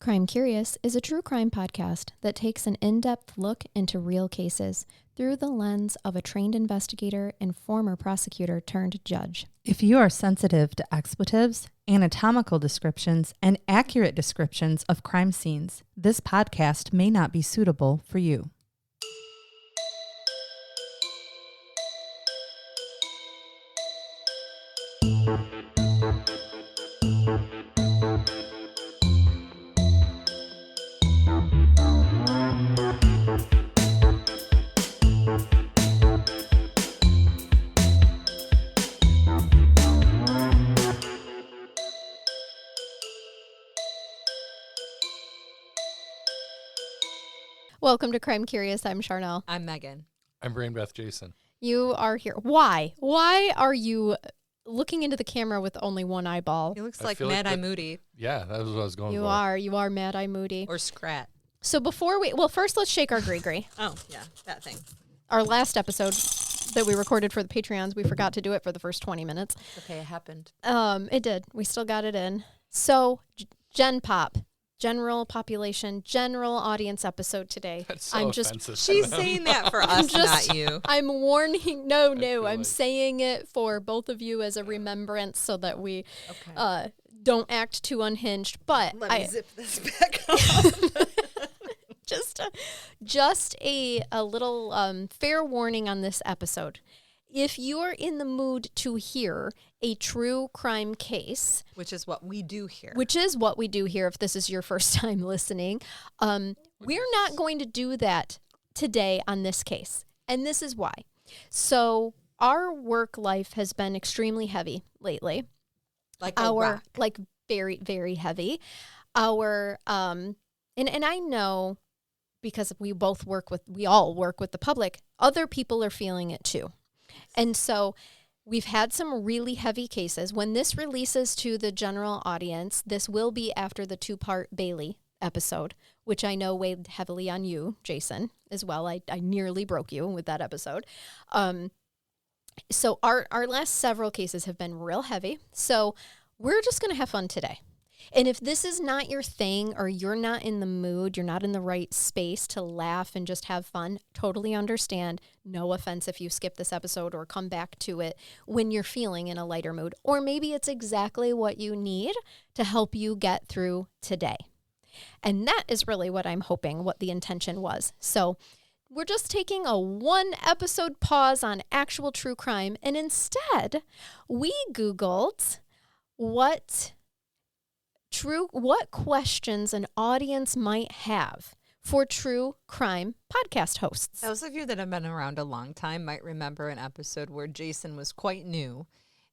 Crime Curious is a true crime podcast that takes an in-depth look into real cases through the lens of a trained investigator and former prosecutor turned judge. If you are sensitive to expletives, anatomical descriptions, and accurate descriptions of crime scenes, this podcast may not be suitable for you. Welcome to Crime Curious. I'm Charnell. I'm Megan. I'm Brain Beth Jason. You are here. Why? Why are you looking into the camera with only one eyeball? He looks like Mad Eye Moody. Yeah, that was what I was going for. You are Mad Eye Moody. Or Scrat. So first let's shake our gree-gree. Oh, yeah, that thing. Our last episode that we recorded for the Patreons, we forgot to do it for the first 20 minutes. Okay, it happened. It did. We still got it in. So, Gen Pop. General population, general audience episode today. That's so offensive. She's saying that for us, not you. I'm warning. No. I'm saying it for both of you as a remembrance so that we don't act too unhinged. But Let me zip this back up. just a little fair warning on this episode. If you're in the mood to hear a true crime case, which is what we do here. If this is your first time listening, we're not going to do that today on this case. And this is why. So our work life has been extremely heavy lately. Like a rock. Like very, very heavy. And I know because we all work with the public, other people are feeling it too. And so we've had some really heavy cases. When this releases to the general audience, this will be after the 2-part Bailey episode, which I know weighed heavily on you, Jason, as well. I nearly broke you with that episode. So our last several cases have been real heavy. So we're just going to have fun today. And if this is not your thing or you're not in the mood, you're not in the right space to laugh and just have fun, totally understand. No offense if you skip this episode or come back to it when you're feeling in a lighter mood. Or maybe it's exactly what you need to help you get through today. And that is really what I'm hoping, what the intention was. So we're just taking a 1-episode pause on actual true crime. And instead, we Googled what questions an audience might have for true crime podcast hosts. Those of you that have been around a long time might remember an episode where Jason was quite new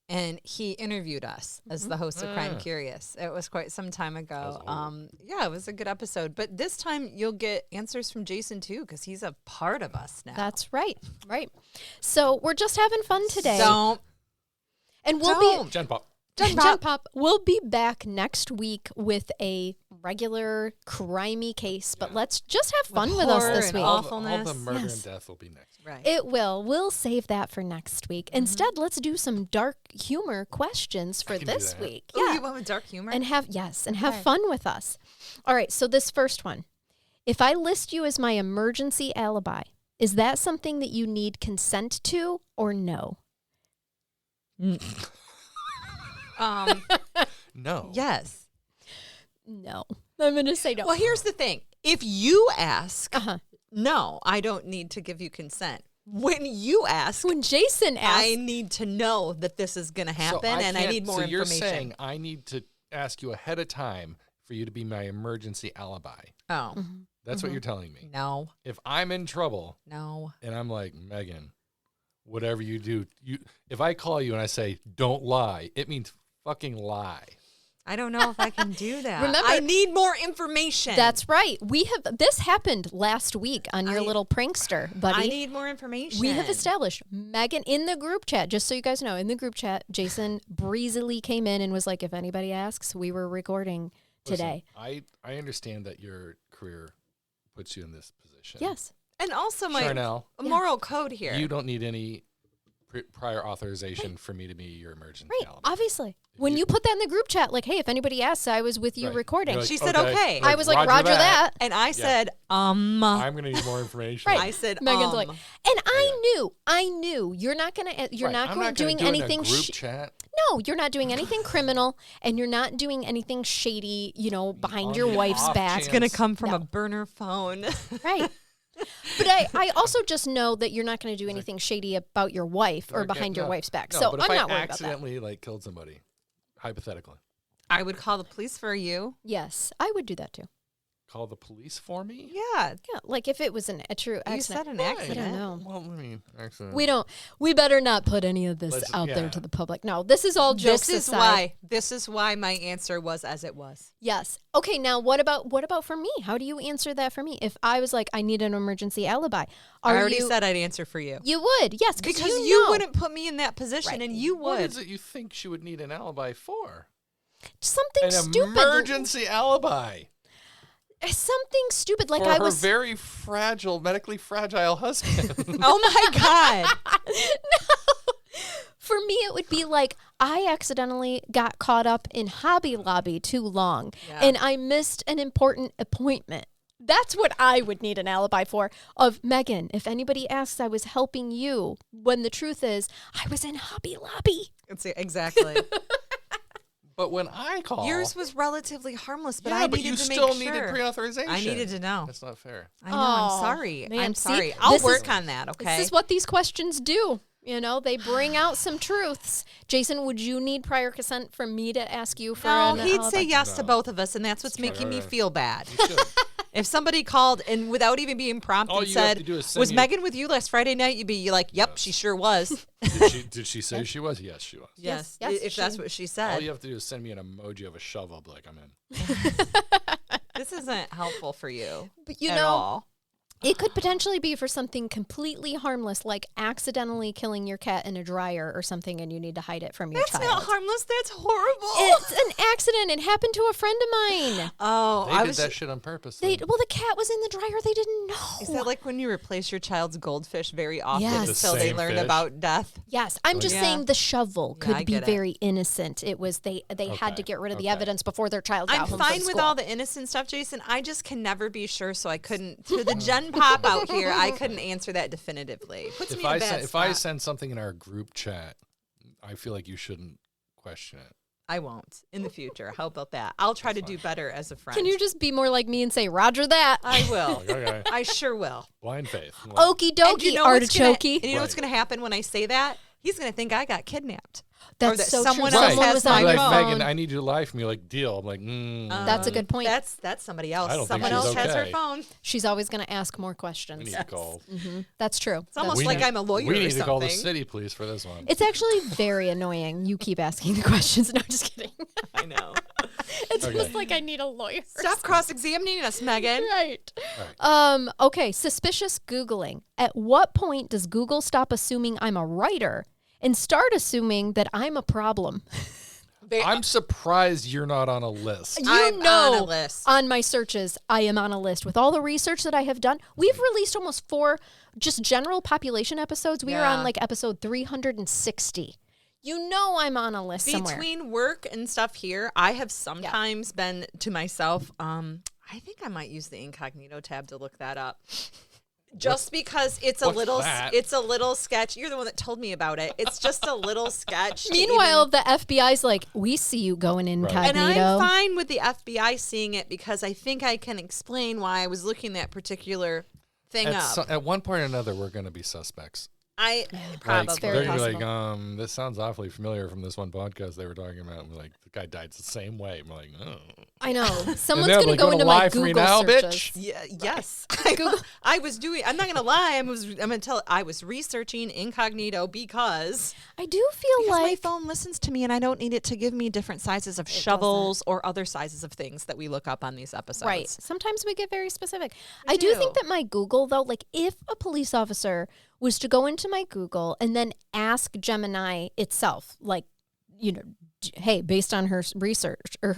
and he interviewed us as the host of Crime Curious. It was quite some time ago. It was a good episode. But this time you'll get answers from Jason too because he's a part of us now. That's right. So we're just having fun today. Gen Pop. Gen Pop, we'll be back next week with a regular crimey case, but let's just have fun with us this week. All the murder and death will be next. Right. It will. We'll save that for next week. Instead, let's do some dark humor questions for this week. Ooh, you want with dark humor? And have fun with us. All right, so this first one. If I list you as my emergency alibi, is that something that you need consent to or no? No. Yes. No. I'm going to say no. Well, here's the thing. If you ask, no, I don't need to give you consent. When Jason asks, I need to know that this is going to happen and I need more information. So you're saying I need to ask you ahead of time for you to be my emergency alibi. Oh. That's what you're telling me. No. If I'm in trouble. No. And I'm like, Megan, whatever you do, if I call you and I say, don't lie, it means fucking lie. I don't know if I can do that. Remember, I need more information. That's right. This happened last week on your little prankster, buddy. I need more information. We have established Megan in the group chat, just so you guys know, in the group chat, Jason breezily came in and was like, if anybody asks, we were recording today. Listen, I understand that your career puts you in this position. Yes. And also my Charnell, moral code here. You don't need any prior authorization for me to be your emergency alibi. Obviously. When you put that in the group chat, like, hey, if anybody asks, I was with you Right. recording. You're like, She said, okay. I was like, Roger that. And I said, I'm going to need more information. Right. I said, Megan's like, and I knew you're not doing anything. Group chat. No, you're not doing anything criminal, and you're not doing anything shady. Behind On your the wife's off back. it's going to chance. come from No. a burner phone. Right. But I also just know that you're not going to do anything shady about your wife or behind your wife's back. No, So but I'm if not I worried about that. accidentally killed somebody, hypothetically, I would call the police for you. Yes, I would do that too. call the police for me? Yeah. Yeah, like if it was a true accident. You said an Why? accident. I don't know. Well, I mean, accident. We better not put any of this out there to the public. No, this is all jokes aside. This is why my answer was as it was. Yes. Okay, now what about for me? How do you answer that for me? If I was like, I need an emergency alibi. I already said I'd answer for you. You would, yes, Because you know. wouldn't put me in that position, Right. and you What would. is it you think she would need an alibi for? Something An stupid. emergency alibi Something stupid. Like for I her was very fragile, medically fragile husband. Oh my God. For me, it would be like I accidentally got caught up in Hobby Lobby too long, and I missed an important appointment. That's what I would need an alibi for. Of Megan, if anybody asks, I was helping you, when the truth is, I was in Hobby Lobby. Exactly. But when I call, Yours was relatively harmless, but I yeah, needed but you to still make needed sure. pre-authorization. I needed to know. That's not fair. I know. I'm Oh, sorry. man, I'm see, sorry. I'll this is- work on that. Okay. This is what these questions do. They bring out some truths. Jason, would you need prior consent from me to ask you for No, an he'd alibi? say yes to No. both of us, and that's what's That's making me right. feel bad. You should. If somebody called and without even being prompted All you have said, to do is send "Was me- Megan with you last Friday night?" You'd be like, "Yep, she sure was." Did she say she was? Yes, she was. Yes, if that's she- what she All said. you have to do is send me an emoji of a shovel. I'll be like, I'm in. This isn't helpful for you. But at all. it could potentially be for something completely harmless, like accidentally killing your cat in a dryer or something, and you need to hide it from your That's child. not harmless. That's horrible. It's an accident. It happened to a friend of mine. Oh, They I did was. that shit on purpose. Well, then. the cat was in the dryer. They didn't know. Is that like when you replace your child's goldfish very often Yes. until The they same learn fish? about death? Yes, I'm just Yeah. saying the shovel Yeah, could I be get it. very innocent. It was they had Okay, to get rid of the okay. evidence before their child got I'm home fine from with school. all the innocent stuff, Jason. I just can never be sure, so I couldn't. To the Gen Pop out here, I couldn't answer that definitively. Puts me in a bad If I spot. send something in our group chat, I feel like you shouldn't question it. I won't in the future. How about that? I'll try to do better as a friend. Can you just be more like me and say, Roger that? I will. Like, okay, I sure will. blind faith. Okie And dokie, you know what's gonna- artichoke. And you know what's Right. going to happen when I say that? He's going to think I got kidnapped. That's that so someone true. else Someone has was my on Like, your phone. Megan, I need you to lie for me. Like, deal. I'm like, That's a good point. That's somebody else. I don't think Someone she's else has her okay. phone. She's always going to ask more we questions. need to call. That's true. It's almost We like need- I'm a lawyer We or need to call the something. city police for this one. It's actually very annoying. You keep asking the questions. No, just kidding. I know. It's Okay. almost like I need a lawyer. Stop cross-examining us, Megan. Right. Right. Okay, suspicious Googling. At what point does Google stop assuming I'm a writer and start assuming that I'm a problem? I'm surprised you're not on a list. I'm on a list. on my searches, I am on a list. With all the research that I have done, we've released almost 4 just general population episodes. We are on Yeah. like episode 360. I'm on a list somewhere. Between work and stuff here, I have sometimes been to myself, I think I might use the incognito tab to look that up. Just because it's a what's little that? it's a little sketch. You're the one that told me about it. It's just a little sketch. to Meanwhile, even- the FBI's like, we see you going incognito. and I'm fine with the FBI seeing it because I think I can explain why I was looking that particular thing up. At one point or another, we're going to be suspects. I Like, probably. very they're gonna be possible. like, this sounds awfully familiar from this one podcast they were talking about. And we're like, the guy died the same way. I'm like, oh. I know. Someone's And going they're to like, go "You into wanna my lie for me Google now, searches. bitch?" Yeah, yes. Google- I was doing. I'm not gonna lie. I'm gonna tell. I was researching incognito because I do feel my like phone listens to me, and I don't need it to give me different sizes of shovels or other sizes of things that we look up on these episodes. right. Sometimes we get very specific. We I do do. think that my Google, though, like if a police officer was to go into my Google and then ask Gemini itself, like, hey, based on her research or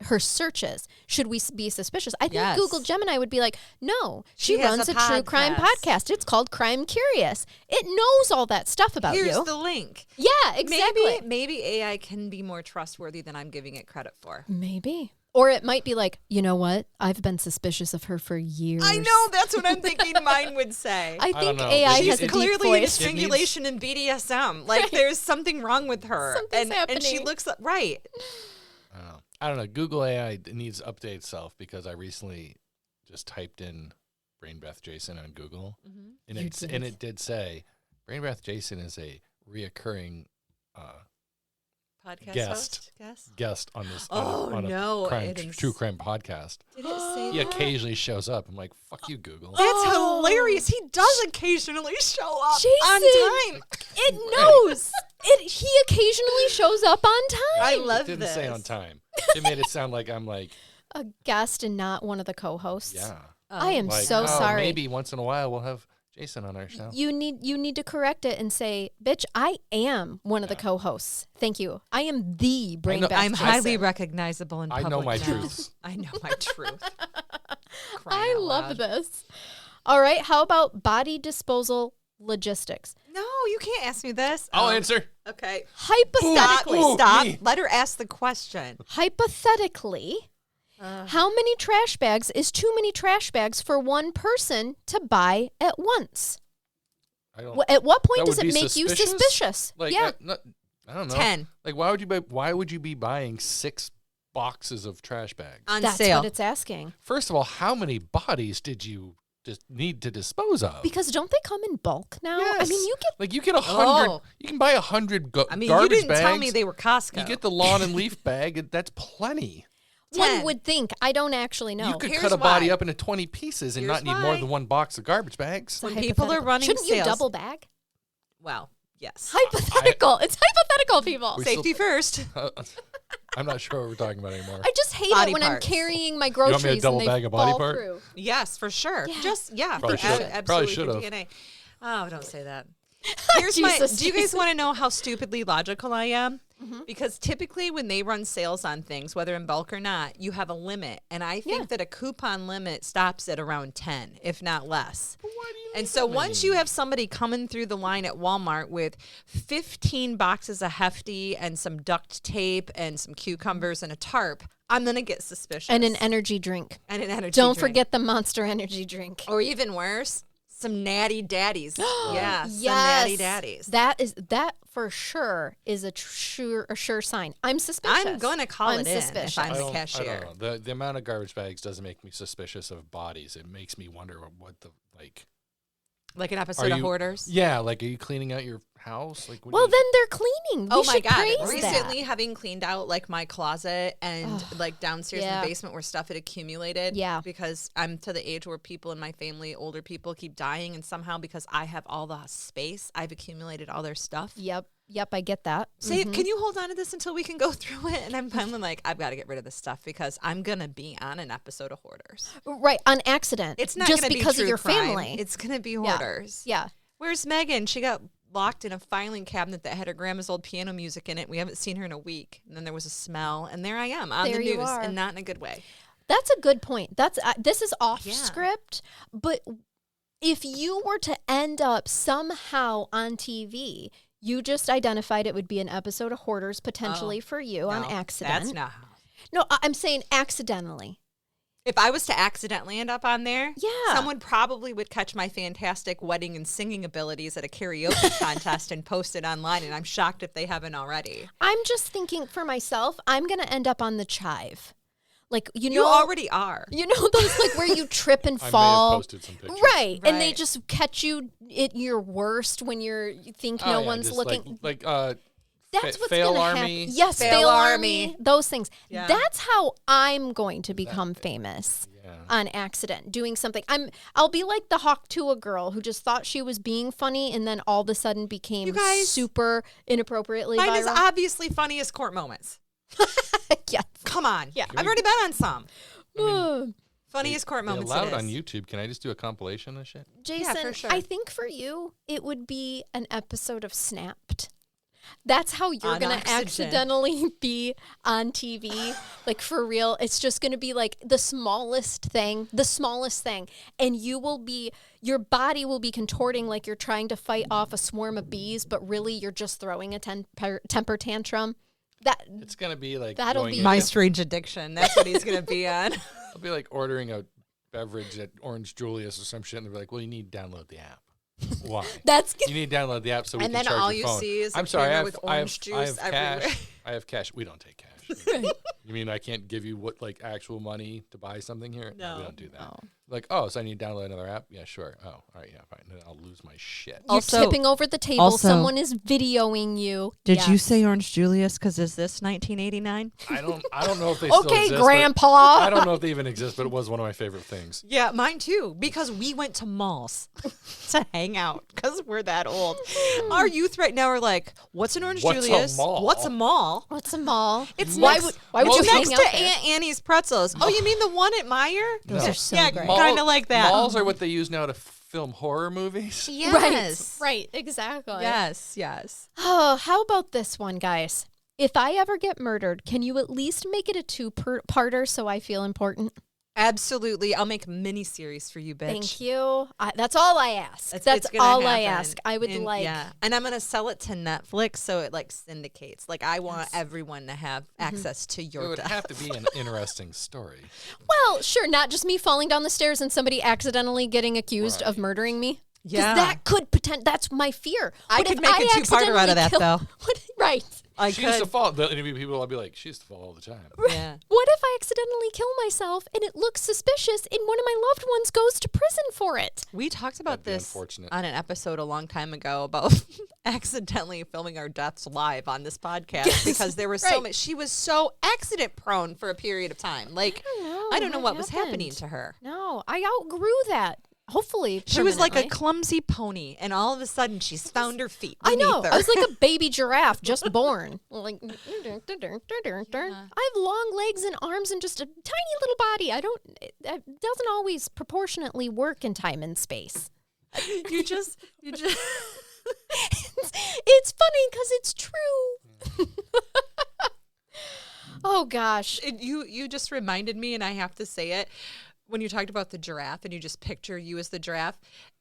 her searches. Should we be suspicious? I think Yes. Google Gemini would be like, no, she has runs a a true crime podcast. It's called Crime Curious. It knows all that stuff about Here's you. the link. Yeah, exactly. Maybe AI can be more trustworthy than I'm giving it credit for. Maybe. Or it might be like, you know what? I've been suspicious of her for years. I know, that's what I'm thinking mine would say. I don't think know. AI She's has a deep Clearly into voice. strangulation and BDSM. Like there's something wrong with her. Something's and she happening. looks right. I don't know. Google AI needs to update itself because I recently just typed in Brain Breath Jason on Google, and it did say Brain Breath Jason is a reoccurring Podcast Guest. host? guest on this Oh, on no, a it is- true crime podcast. Did it say He that? occasionally shows up. I'm like, fuck you, Google. That's hilarious. He does occasionally show up Jason! on time. It knows. He occasionally shows up on time. I love It didn't this. say on time. It made it sound like I'm like, A guest and not one of the co-hosts. yeah. I am Like, so oh, sorry. Maybe once in a while we'll have Jason on our show. You need to correct it and say, bitch, I am one of the co-hosts. Thank you. I am the brain know- bath I'm Jason. highly recognizable in I public know my now. truths. I know my truth. I Crying out love loud. this. All right. How about body disposal logistics? No, you can't ask me this. I'll Oh, answer. Okay. Hypothetically, Ooh, Stop. me. Let her ask the question. hypothetically, how many trash bags is too many trash bags for one person to buy at once? I don't. At what point That does would it be make you suspicious? suspicious? Like, yeah. I don't know. 10 Like, why would you be buying 6 boxes of trash bags? on That's sale. what it's asking. First of all, how many bodies did you just need to dispose of? Because don't they come in bulk now? I Yes. mean, you get like you get 100. Oh. You can buy 100 I mean, garbage you didn't bags. tell me they were Costco. You get the lawn and leaf bag. And that's plenty. 1 10. would think. I don't actually know. You could Here's cut a body why. up into 20 pieces and Here's not need more why. than 1 box of garbage bags. When people are Hypothetical. running Shouldn't you sales- double bag? Well, yes. Hypothetical. It's hypothetical, people. We Safety first. I'm not sure what we're talking about anymore. I just hate Body it when parts. I'm carrying my want me to groceries double and they bag a body fall part? through. Yes, for sure. Yeah. Just Probably for should've. absolutely Probably for should've. DNA. Oh, don't say that. Here's my. Jesus, Do you guys Jason. want to know how stupidly logical I am? Because typically when they run sales on things, whether in bulk or not, you have a limit, and I think Yeah. that a coupon limit stops at around 10, if not less. Why do you And need so that once many? you have somebody coming through the line at Walmart with 15 boxes of Hefty and some duct tape and some cucumbers and a tarp, I'm going to get suspicious. And an energy drink. And an energy Don't drink. forget the Monster Energy drink. Or even worse, some natty daddies. Yeah, some Yes. natty daddies. That for sure is a sure sign. I'm suspicious. I'm going to call I'm it in suspicious. if I'm I the don't- cashier. I don't know. The amount of garbage bags doesn't make me suspicious of bodies. It makes me wonder what the like. Like an Are episode of you- Hoarders. Yeah, like are you cleaning out your house? Like what do Well, you- then they're cleaning. Oh We my should God. praise Recently, that. having cleaned out like my closet and like downstairs in yeah. the basement where stuff had accumulated. Yeah. Because I'm to the age where people in my family, older people, keep dying. And somehow, because I have all the space, I've accumulated all their stuff. Yep, I get that. Say, can you hold on to this until we can go through it? And I'm finally like, I've got to get rid of this stuff because I'm going to be on an episode of Hoarders. Right, on accident. It's not just gonna because be of true your crime. family. It's going to be Yeah. Hoarders. Yeah. Where's Megan? She got locked in a filing cabinet that had her grandma's old piano music in it. We haven't seen her in a week. And then there was a smell. And there I am on There the you news are. and not in a good way. That's a good point. That's this is off Yeah. script, but if you were to end up somehow on TV, you just identified it would be an episode of Hoarders potentially for you on No, accident. That's not how. No, I'm saying accidentally. If I was to accidentally end up on there, Yeah. someone probably would catch my fantastic wedding and singing abilities at a karaoke contest and post it online. And I'm shocked if they haven't already. I'm just thinking for myself, I'm going to end up on the chive. Like, you know, You already are. you know those like where you trip and I may have fall. posted some pictures. Right. And they Right. just catch you at your worst when you think Oh, no yeah, one's just looking. Like That's what's fail gonna army. happen. Yes, Fail fail army. army. Those things. Yeah. That's how I'm going to become famous Yeah. on accident, doing something. I'll be like the Hawk Tuah girl who just thought she was being funny and then all of a sudden became You guys- super inappropriately Mine viral. is obviously funniest court moments. yes. Come on. Yeah. I've already been on some. Ugh. Funniest court They moments. allowed it on is. YouTube. Can I just do a compilation of shit? Jason, for sure. I think for you it would be an episode of Snapped. That's how you're On going to oxygen. accidentally be on TV. Like, for real, it's just going to be like the smallest thing. And your body will be contorting like you're trying to fight off a swarm of bees, but really you're just throwing a temper tantrum. It's gonna be like That'll going be in- My Strange Addiction. That's what he's going to be on. It'll be like ordering a beverage at Orange Julius or some shit, and they'll be like, "Well, you need to download the app." Why? You need to download the app so we And can then charge all your you phone. see is a I'm sorry, camera with orange I juice have everywhere. cash. I have cash. We don't take cash. You mean I can't give you actual money to buy something here? No. We don't do that. Like, oh, so I need to download another app? Yeah, sure. Oh, all right, yeah, fine. Then I'll lose my shit. You're Also- tipping over the table. also- Someone is videoing you. Did you Yes. say Orange Julius? Because is this 1989? I don't know if they still Okay, exist. but- Grandpa. I don't know if they even exist, but it was one of my favorite things. Yeah, mine too, because we went to malls to hang out because we're that old. Our youth right now are like, what's an Orange What's a Julius? mall? What's a mall? What's a mall? It's why next, would why would it's you next hang to out there? Aunt Annie's Pretzels. Oh, you mean the one at Meyer? Those No. are so Yeah, great. kind of like that. Malls are what they use now to film horror movies. Yes. Right, exactly. Yes. Oh, how about this one, guys? If I ever get murdered, can you at least make it a two-parter so I feel important? Absolutely. I'll make a mini series for you, bitch. Thank you. That's all I ask. It's That's gonna all I happen. ask. I would And, like. Yeah. And I'm going to sell it to Netflix so it like syndicates. Like I want everyone to have access to It your would death. have to be an interesting story. Well, sure, not just me falling down the stairs and somebody accidentally getting accused of Right. murdering me. 'Cause Yeah. that could that's my fear. I What could if make a two-parter out of that, accidentally though. Right. I She used to could. fall. The interview people, I'll be like, she used to fall all the time. Yeah. What if I accidentally kill myself and it looks suspicious and one of my loved ones goes to prison for it? We talked about That'd be this unfortunate. on an episode a long time ago about accidentally filming our deaths live on this podcast because there was so right. much. She was so accident prone for a period of time. Like I don't know what was happening to her. No, I outgrew that. Hopefully, She was like a permanently. clumsy pony, and all of a sudden she's found her feet. I know. beneath her. I was like a baby giraffe just born. Like, I have long legs and arms and just a tiny little body. It doesn't always proportionately work in time and space. you just. It's funny because it's true. Oh gosh. You just reminded me, and I have to say it. When you talked about the giraffe and you just picture you as the giraffe,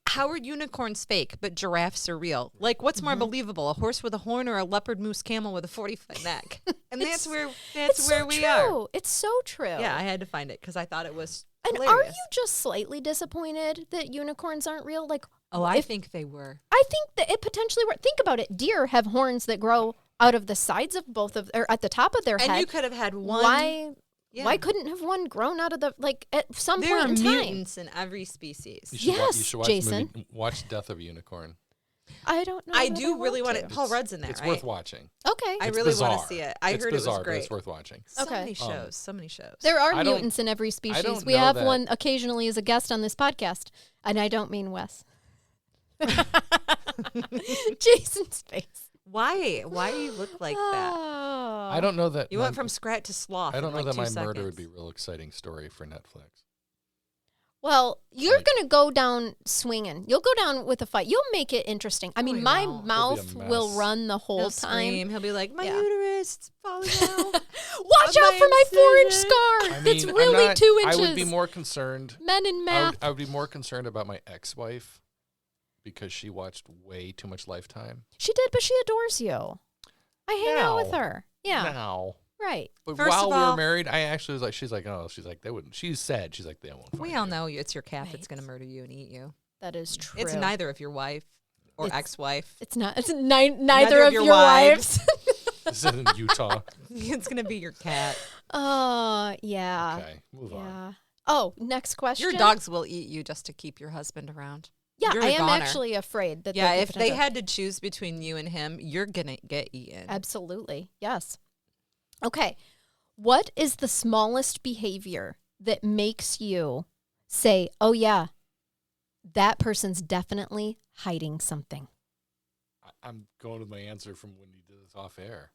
how are unicorns fake, but giraffes are real? Like, what's more believable, a horse with a horn or a leopard moose camel with a 40-foot neck? And that's where we are. It's so true. Yeah, I had to find it because I thought it was And are hilarious. you just slightly disappointed that unicorns aren't real? Like, Oh, I think they were. I think that it potentially worked. Think about it. Deer have horns that grow out of the sides of or at the top of their And head. you could have had one. Why couldn't have one grown out of at some There are point in time? mutants in every species. You should Yes, you should watch Jason. The movie, watch Death of a Unicorn. I don't know. I that do really want to. it. Paul Rudd's in there, It's right? worth watching. Okay. I It's really want bizarre. to see it. I It's heard bizarre, it was great. but it's worth watching. So Okay. many shows. So many shows. There are I don't- mutants in every species. don't We know have that- one occasionally as a guest on this podcast, and I don't mean Wes. Jason's face. Why? Why do you look like that? Oh. I don't know that. You went from scrat to sloth. I don't in know like that 2 my murder would seconds. be a real exciting story for Netflix. Well, you're Like- going to go down swinging. You'll go down with a fight. You'll make it interesting. I mean, he my won't. mouth It'll be a will mess. run the whole He'll time. scream. He'll be like, "My Yeah. uterus it's falling out." Watch On out my for my 4-inch incision. scar. I That's mean, really I'm not, 2 inches. I would be more concerned. Men in math. I would be more concerned about my ex-wife because she watched way too much Lifetime. She did, but she adores you. I hang out with Now. her. Yeah, Now. right. But First while of we were all- married, I actually was like, they wouldn't. She said, she's like, they won't. We find all you. know it's your cat that's Right. going to murder you and eat you. That is true. It's neither of your wife or It's- ex-wife. It's not. It's neither of your wives. This is in Utah. It's going to be your cat. Yeah. Okay, move on. Yeah. Oh, next question. Your dogs will eat you just to keep your husband around. Yeah, You're a I am goner. actually afraid that. Yeah, there if could they potential- had to choose between you and him, you're going to get eaten. Absolutely. Yes. Okay. What is the smallest behavior that makes you say, "Oh yeah, that person's definitely hiding something"? I'm going with my answer from when you did this off air.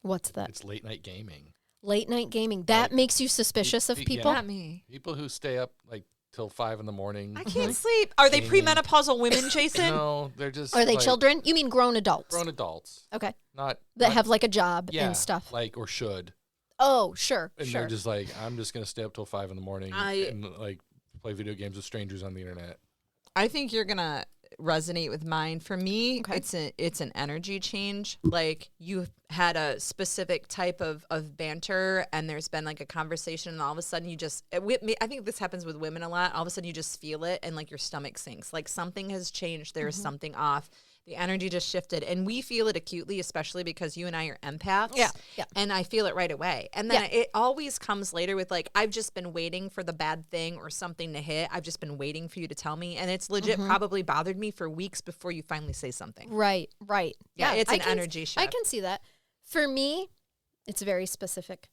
What's that? It's late night gaming. Late night gaming. That Like, makes you suspicious of yeah. people? Not me. People who stay up like till 5 a.m. I can't sleep. Are they Gaming. premenopausal women, Jason? No, they're just. Are they like, children? You mean grown adults? Grown adults, Okay. not That have like a job yeah, and stuff. like or should. Oh, sure, And sure. they're just like, I'm just gonna stay up till 5 a.m. and like play video games with strangers on the internet. I think you're gonna resonate with mine. For me, Okay. it's an energy change. Like you had a specific type of banter, and there's been like a conversation, and all of a sudden you just. I think this happens with women a lot. All of a sudden you just feel it, and like your stomach sinks. Like something has changed. There's something off. The energy just shifted, and we feel it acutely, especially because you and I are empaths. Yeah. And I feel it right away. And then Yeah. it always comes later with like, I've just been waiting for the bad thing or something to hit. I've just been waiting for you to tell me. And it's legit probably bothered me for weeks before you finally say something. Right. Yeah, it's an I can- energy shift. I can see that. For me, it's very specific.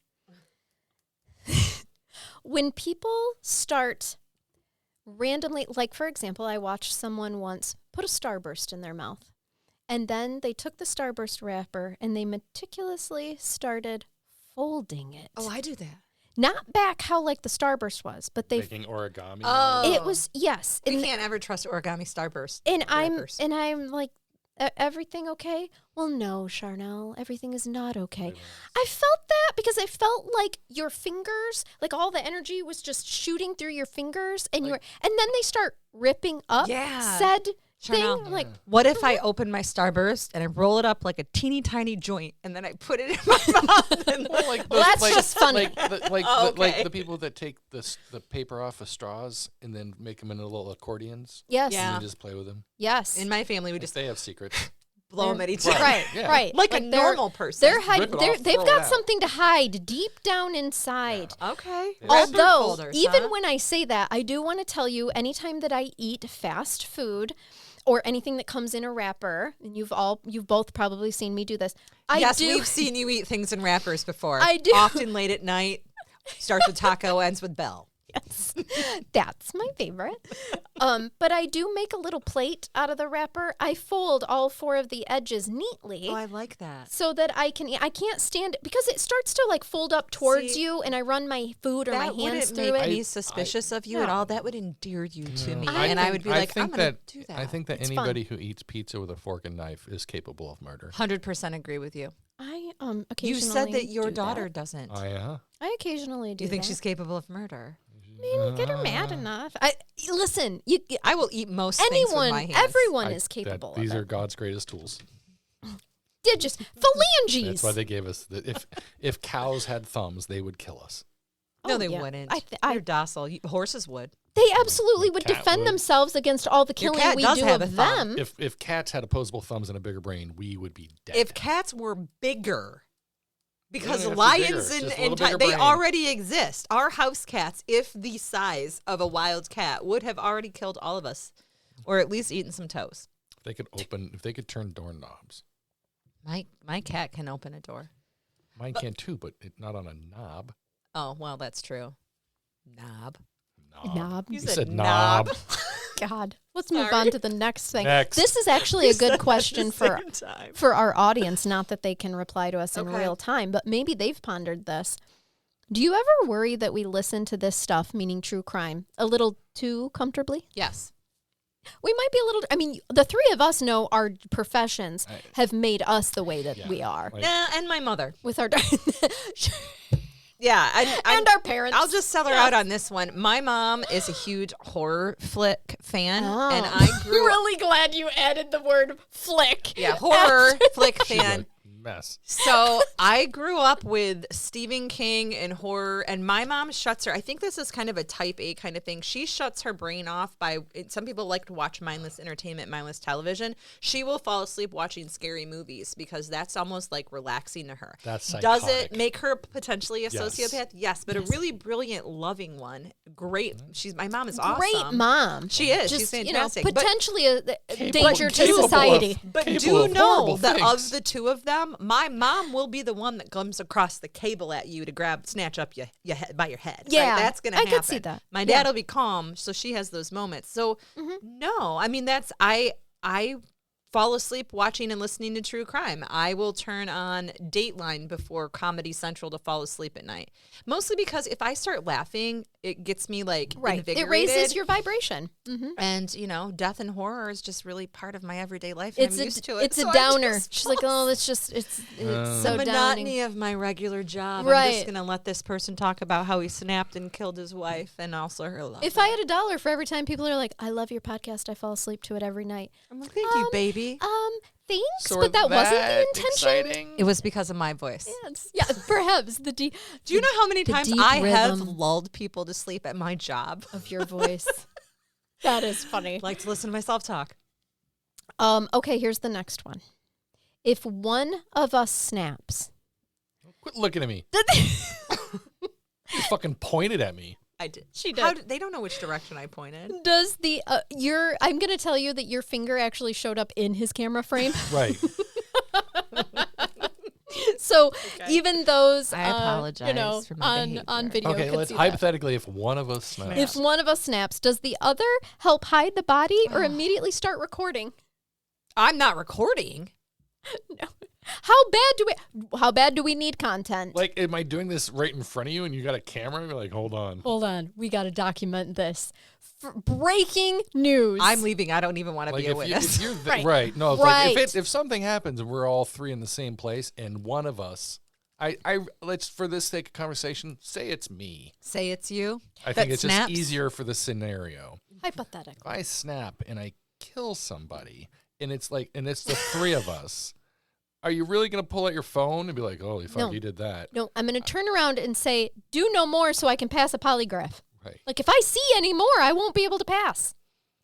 When people start randomly, like for example, I watched someone once put a Starburst in their mouth, and then they took the Starburst wrapper and they meticulously started folding it. Oh, I do that. Not back how like the Starburst was, but they Making origami. Oh. it was yes. We And, can't ever trust origami Starburst. and wrappers. I'm like, everything okay? Well, no, Charnell, everything is not okay. I felt that because I felt like your fingers, like all the energy was just shooting through your fingers, and and then they start ripping up Yeah. said Charnel, thing. Like, what if I open my Starburst and I roll it up like a teeny tiny joint, and then I put it in my mouth? And Well, like Well, that's like, just funny. Okay. The people that take the paper off of straws and then make them into little accordions. yes, Yeah. And then just play with them. yes, in my family, we Like, just they have secrets. blow them at each other. right, Yeah. right, Like a they're- normal person. They're Rip hiding. it off, They've throw it got out. something to hide deep down inside. Okay. Yeah. Wrapper Although, folders, even huh? when I say that, I do want to tell you, anytime that I eat fast food or anything that comes in a wrapper, and you've both probably seen me do this. Yes, we've seen you eat things in wrappers before. I do. Often late at night. Starts with taco, ends with bell. Yes, that's my favorite. But I do make a little plate out of the wrapper. I fold all 4 of the edges neatly. Oh, I like that. So that I can eat. I can't stand it because it starts to like fold up towards See, you, and I run my food or my That hands wouldn't through make it. me suspicious of you at No. all. That would endear you to me. I And I would be like, I'm think going to that do that. I think that It's fun. anybody who eats pizza with a fork and knife is capable of murder. 100% agree with you. I You occasionally said that your do daughter that. doesn't. Oh yeah. I occasionally do. Do you think that. she's capable of murder? I mean, get her mad enough. Listen, I will eat most things with anyone, my hands. everyone I- is capable These of are it. God's greatest tools. Did just phalanges. That's why they gave us the if cows had thumbs, they would kill us. No, Oh, they yeah. wouldn't. I- They're docile. Horses would. They absolutely would cat defend would. themselves against all the Your killing cat we does do have of a thumb. them. If cats had opposable thumbs and a bigger brain, we would be dead. If cats were bigger, because have to be lions bigger, and, just a and little bigger they brain. already exist. Our house cats, if the size of a wild cat, would have already killed all of us, or at least eaten some toast. if they could turn doorknobs. My cat can open a door. Mine can too, but not on a knob. Oh, well, that's true. Knob. Knob. You You said said knob. knob. God, let's move Sorry. on to the next thing. Next. This is actually a good question for time. our audience. Not that they can reply to us in Okay. real time, but maybe they've pondered this. Do you ever worry that we listen to this stuff, meaning true crime, a little too comfortably? Yes. We might be a little. I mean, the 3 of us know our professions I- have made us the way that Yeah. we are Like- Nah, and my mother. with our Yeah, and our parents. I'll just sell her Yes. out on this one. My mom is a huge horror flick fan, Oh. and I grew up. really glad you added the word flick. Yeah, horror flick She's fan. a mess. So I grew up with Stephen King and horror, and my mom shuts her. I think this is kind of a type A kind of thing. She shuts her brain off by. Some people like to watch mindless entertainment, mindless television. She will fall asleep watching scary movies because that's almost like relaxing to her. That's Does psychotic. it make her potentially a Yes. sociopath? Yes, but a really brilliant, loving one. Great. My mom is awesome. Great mom. She is. Just, She's fantastic. You know, But- potentially a Capable- danger to capable of- society. But capable do of know horrible that things. of the 2 of them, my mom will be the one that comes across the cable at you to snatch up your head by your head. Yeah, right? That's gonna I happen. could see that. My Yeah. dad will be calm, so she has those moments. So no, I mean that's I fall asleep watching and listening to true crime. I will turn on Dateline before Comedy Central to fall asleep at night. Mostly because if I start laughing, it gets me like Right. invigorated. It raises your vibration. Mm-hmm. And, you know, death and horror is just really part of my everyday life. And I'm used to it. It's so a I downer. just She's like, oh, it's so the downing. monotony of my regular job. I'm Right. just going to let this person talk about how he snapped and killed his wife and also her love. If I had $1 for every time people are like, I love your podcast, I fall asleep to it every night. I'm like, thank you, baby. Thanks, So but that wasn't the intention. Exciting? It was because of my voice. Yeah, perhaps the Do you know how many the times deep I have rhythm. lulled people to sleep at my job? of your voice. That is funny. Like to listen to myself talk. Okay, here's the next one. If one of us snaps, Quit looking at me. You fucking pointed at me. I did. She did. How they don't know which direction I pointed. does the I'm going to tell you that your finger actually showed up in his camera frame. Right. So even those, I apologize for my behavior. on video, Okay, could let's see that. hypothetically, if one of us snaps. If one of us snaps, does the other help hide the body or immediately start recording? I'm not recording. No. How bad do we need content? Like, am I doing this right in front of you and you got a camera? And you're like, hold on. Hold on, we got to document this. Breaking news. I'm leaving. I don't even want to Like be a if, witness. if you're Right. right. No, it's Right. like if something happens and we're all three in the same place and one of us, let's, for this sake of conversation, say it's me. Say it's you. I that think it's snaps. just easier for the scenario. Hypothetical. If I snap and I kill somebody and it's the three of us, are you really going to pull out your phone and be like, holy fuck, No. he did that? No, I'm going to turn around and say, do no more so I can pass a polygraph. Right. Like, if I see any more, I won't be able to pass.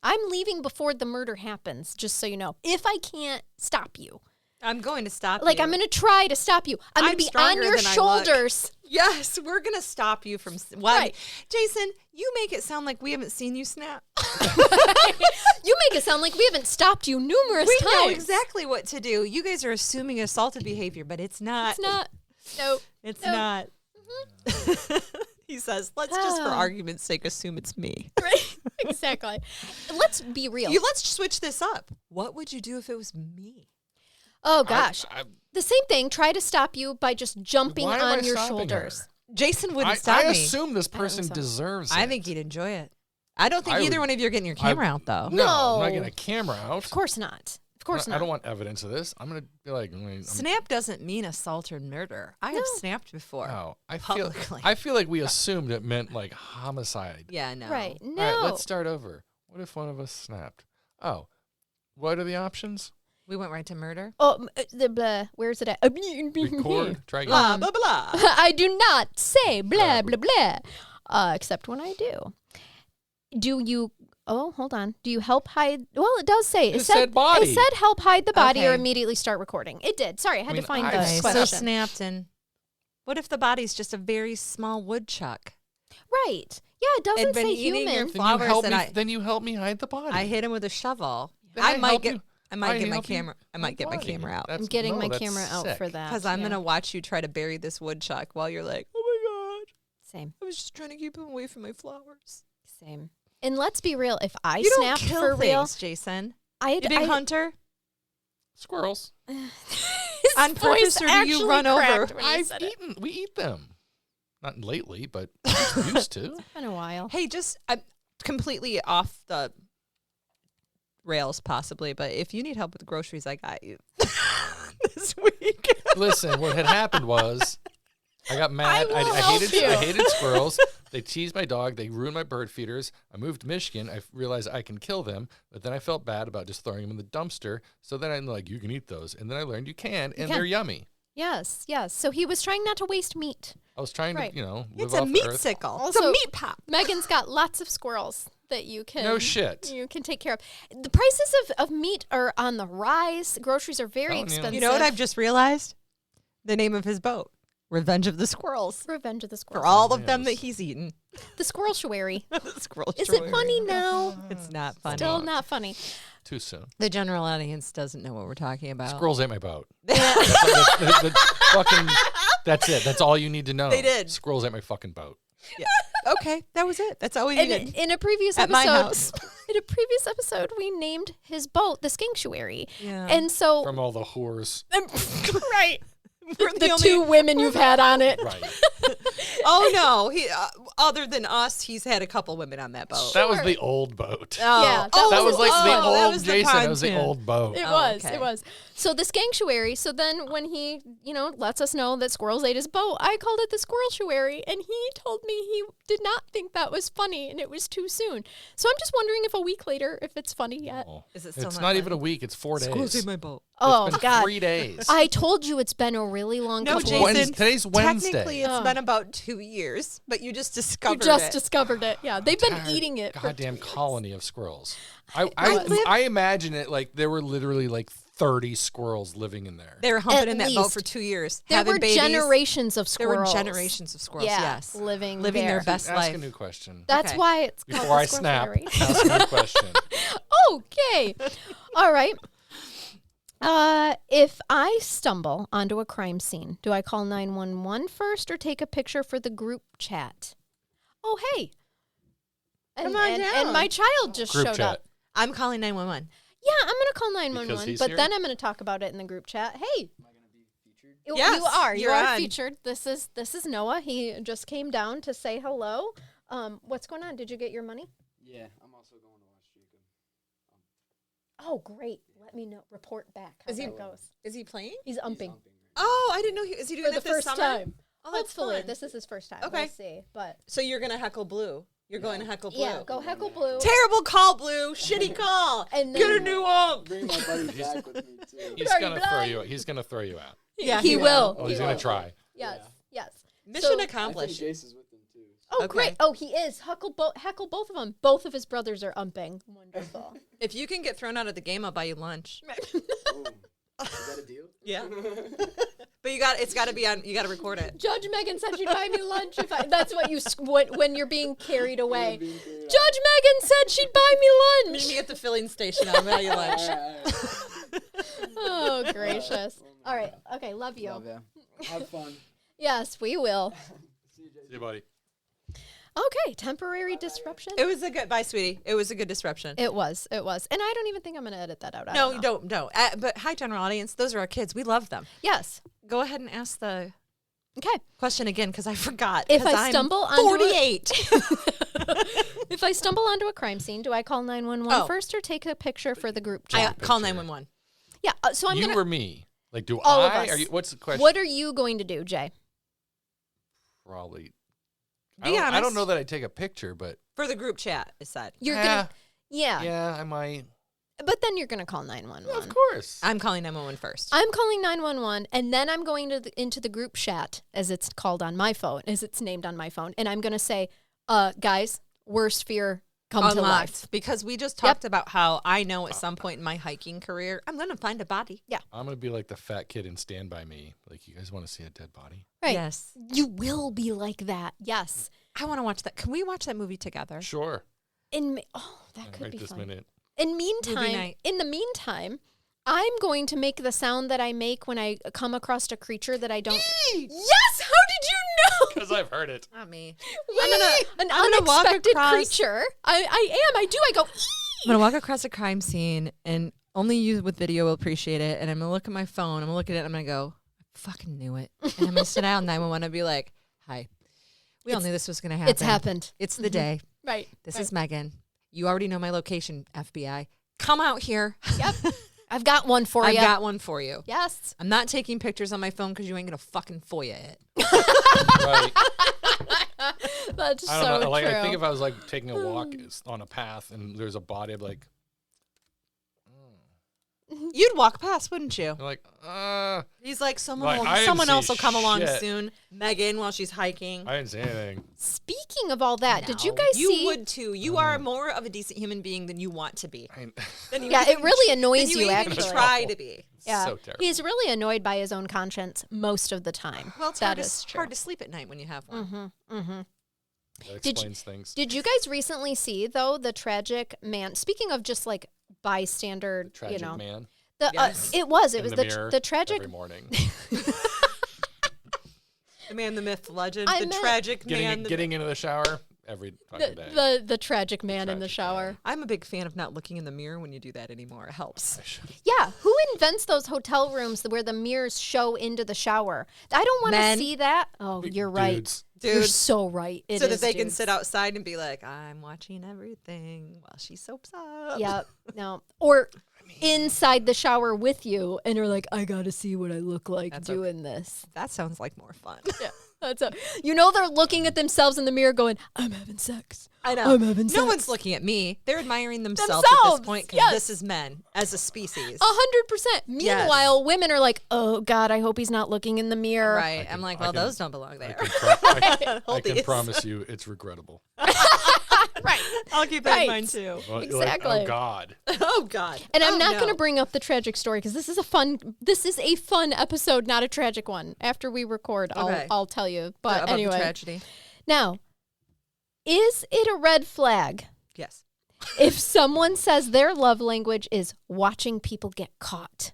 I'm leaving before the murder happens, just so you know. If I can't stop you. I'm going to stop Like, you. I'm going to try to stop you. I'm going I'm to be on stronger your than I look. shoulders. Yes, we're going to stop you from... One. Right. Jason, you make it sound like we haven't seen you snap. You make it sound like we haven't stopped you numerous We times. know exactly what to do. You guys are assuming assaultive behavior, but it's not. It's not. No. It's Nope. not. He says, let's just for argument's sake assume it's me. Right. Exactly. Let's be real. Let's switch this up. What would you do if it was me? Oh, gosh. I- The same thing. Try to stop you by just jumping Why am I on your stopping shoulders. her? Jason wouldn't I stop me. assume this person so. deserves it. I think he'd enjoy it. I don't think I either would- one of you are getting your camera out, though. No, I'm not No. getting a camera out. Of course not. Of course not. I don't want evidence of this. I'm going to be like, Snap doesn't mean assault or murder. I have No. snapped before. no. Publicly. I feel like we assumed it meant like homicide. Yeah, no. Right. All No. right, let's start over. What if one of us snapped? Oh, what are the options? We went right to murder. Oh, the blah. Where's it at? Record. Try again. Blah, blah, blah. I do not say blah, blah, blah. Except when I do. Do you... Oh, hold on. Do you help hide... Well, it does say. It said body. It said help hide the body or Okay. immediately start recording. It did. Sorry, I had to mean, find I- the Okay, So question. snapped and what if the body's just a very small woodchuck? Right. Yeah, it doesn't Had been say eating your human. Then flowers you help and me. I- Then you help me hide the body. I hit him with a shovel. Then I might help get you. I might get my help you camera. I might hide get the my body. camera out. I'm getting my that's camera out sick. for that. Because I'm yeah. gonna watch you try to bury this woodchuck while you're like, oh my god, Same. I was just trying to keep him away from my flowers. Same. And let's be real. If I You don't snapped kill for real, things, Jason. I You big hunter Squirrels. His on purpose, voice or do you actually run over? cracked when you I've said it. eaten. We eat them. Not lately, but used to. It's been a while. Hey, just I'm completely off the rails, possibly. But if you need help with groceries, I got you this week. Listen, what had happened was I got mad. I will help you. I hated squirrels. They teased my dog. They ruined my bird feeders. I moved to Michigan. I realized I can kill them, but then I felt bad about just throwing them in the dumpster. So then I'm like, you can eat those. And then I learned you can, and can. they're yummy. Yes, yes. So he was trying not to waste meat. I was trying Right. to, live It's off a the meat earth. sickle. It's Also- a meat pop. Megan's got lots of squirrels that you can No shit. you can take care of. The prices of meat are on the rise. Groceries are very Telling you. expensive. You know what I've just realized? The name of his boat, Revenge of the Squirrels. Revenge of the Squirrels. For all of them Yes. that he's eaten. The squirrel shuari. The squirrel Is it story. funny now? It's not funny. Still not funny. Too soon. The general audience doesn't know what we're talking about. Squirrels ate my boat. That's it. That's all you need to know. They did. Squirrels ate my fucking boat. Yeah. Okay, that was it. That's all we And needed. in a previous At my episode, house. in a previous episode, we named his boat the Skinktuary. Yeah. And so From all the whores. right. the two women you've had on it. Right. Oh no, he other than us, he's had a couple women on that boat. That was the old boat. Oh. Yeah, That was like the that old was the Jason. That was the pontoon. old boat. It Oh, was. okay. It was. So the scanctuary. So then when he, lets us know that squirrels ate his boat, I called it the squirreltuary, and he told me he did not think that was funny, and it was too soon. So I'm just wondering if a week later, if it's funny yet. Oh. Is it still It's not not funny? even a week. It's 4 days. Squirrels ate my boat. Oh, It's been God. 3 days. I told you it's been a really long No, couple Jason. Today's Wednesday. Technically, it's Oh. been about 2 years, but you just You discovered just it. discovered it. Yeah, they've been eating it. For Goddamn 2 years. colony of squirrels. I imagine it like there were literally like 30 squirrels living in there. They were humping At in that boat least. for 2 years. There having were babies. generations of There squirrels. were generations of squirrels. Yeah, Yes, living their there. best Ask life. a new question. That's Okay. why it's called Before the I snap, squirreltuary. ask a new question. Okay. All right. If I stumble onto a crime scene, do I call 911 first or take a picture for the group chat? Oh, hey. Come on down. And my child just Group showed chat. up. I'm calling 911. Yeah, I'm going to call Because 911, he's but here? then I'm going to talk about it in the group chat. Hey. Am I going to be featured? Yes, you are. You you're are on. featured. This is Noah. He just came down to say hello. What's going on? Did you get your money? Yeah, I'm also going to watch Jacob. Oh, great. Let me know. Report back how Is he- that goes. Is he playing? He's He's umping. humping right Oh, I didn't know. Is he doing for the it this first summer? time. Oh, that's Hopefully, fun. this is his first time. Okay. We'll see. But So you're gonna heckle Blue. You're going to heckle Blue. yeah, go heckle Blue. Terrible call, Blue. Shitty call. And Get a then- new ump. Bring my buddy Zach with me, too. He's Are you gonna throw blind? you. He's gonna throw you out. Yeah, he will. Oh, he's gonna try. Yes, yes. Mission So- I think accomplished. Jace is with them, too. Oh, Okay. great. Oh, he is. Heckle both of them. Both of his brothers are umping. Wonderful. If you can get thrown out of the game, I'll buy you lunch. Boom. Is that a deal? Yeah. But it's got to be on. You got to record it. Judge Megan said she'd buy me lunch if I. That's what you when you're being carried away. Being carried out. Judge Megan said she'd buy me Meet lunch. me at the filling station. I'll buy you lunch. All right. Oh, gracious. All right. Okay. Love you. Love ya. Have fun. Yes, we will. See you, Jace. See you, buddy. Okay. Temporary disruption. It was a good. Bye, sweetie. It was a good disruption. It was. And I don't even think I'm going to edit that out. I No, don't you know. don't. But hi, general audience. Those are our kids. We love them. Yes. Go ahead and ask the Okay. question again because I forgot. If 'cause I I'm stumble onto 48. If I stumble onto a crime scene, do I call 911 Oh. first or take a picture for the group I chat? call Picture. 911. Yeah. So I'm you going to. or me? Like, do All of I? us. Are you? What's the question? What are you going to do, Jay? Probably. Be I don't honest. know that I take a picture, but For the group chat, it said. You're going to. Yeah. yeah, I might. But then you're going to call 911. Of course. I'm calling 911 first. I'm calling 911, and then I'm going into the group chat, as it's called on my phone, as it's named on my phone, and I'm going to say, guys, worst fear come to life. Unlocked. Because we just talked about how I know at some point in my hiking career, I'm going to find a body. Yeah. I'm gonna be like the fat kid in Stand By Me. Like, you guys want to see a dead body? Right. Yes. You will be like that. Yes. I want to watch that. Can we watch that movie together? Sure. That could Right be this fun. minute. In night. the meantime, I'm going to make the sound that I make when I come across a creature that I don't. Yes. How did you know? Because I've heard it. Not me. An I'm gonna walk unexpected across- creature. I am. I do. I go. I'm going to walk across a crime scene, and only you with video will appreciate it. And I'm going to look at my phone. I'm going to look at it, and I'm going to go, I fucking knew it. And I'm going to sit down 911 and be like, hi. We all knew this was going to happen. It's happened. It's the day. Right. This is Megan. You already know my location, FBI. Come out here. Yep. I've got one for I've you. got one for you. Yes. I'm not taking pictures on my phone because you ain't going to fucking FOIA it. Right. That's I don't so know. Like, true. I think if I was like taking a walk on a path and there's a body, I'd be like, You'd walk past, wouldn't you? I'm like, He's like, Like, someone I didn't else see will come along shit. soon. Megan, while she's hiking. I didn't say anything. Speaking of all that, did you No. guys You see? would too. You are more of a decent human being than you want to be. Than you Yeah, even it really than annoys you you, even actually. try to be. Yeah, So terrible. he's really annoyed by his own conscience most of the time. Well, it's That hard, is true. hard to sleep at night when you have one. That Did explains things. Did you guys recently see though the tragic man? Speaking of just like bystander, Tragic you know, man the Yes. it was in the the mirror tragic. every morning. The man, the myth, the legend, I the meant- tragic man. Getting into the shower, every fucking day. The tragic man in the Tragic shower. man. I'm a big fan of not looking in the mirror when you do that anymore. It helps. Yeah, who invents those hotel rooms where the mirrors show into the shower? I don't want to Men. see that. Oh, you're right. Dudes. You're Dudes. so right. It So that is they can dudes. sit outside and be like, I'm watching everything while she soaps up. Yep. No. Or inside the shower with you, and you're like, I gotta see what I look like That's doing this. That sounds like more fun. Yeah. They're looking at themselves in the mirror going, I'm having sex. I know. I'm having sex. No one's looking at me. They're admiring themselves at Themselves, this point because yes. this is men as a species. 100%. Meanwhile, women are like, oh, God, I hope he's not looking in the mirror. Right. I'm like, well, those don't belong there. I Hold can these. promise you it's regrettable. Right. I'll keep that Right. in mind too. Well, you're like, Exactly. oh, God. Oh God. And I'm Oh, not no. going to bring up the tragic story because this is a fun episode, not a tragic one. After we record, Okay. I'll tell you. But about anyway, the tragedy. now, is it a red flag Yes. if someone says their love language is watching people get caught?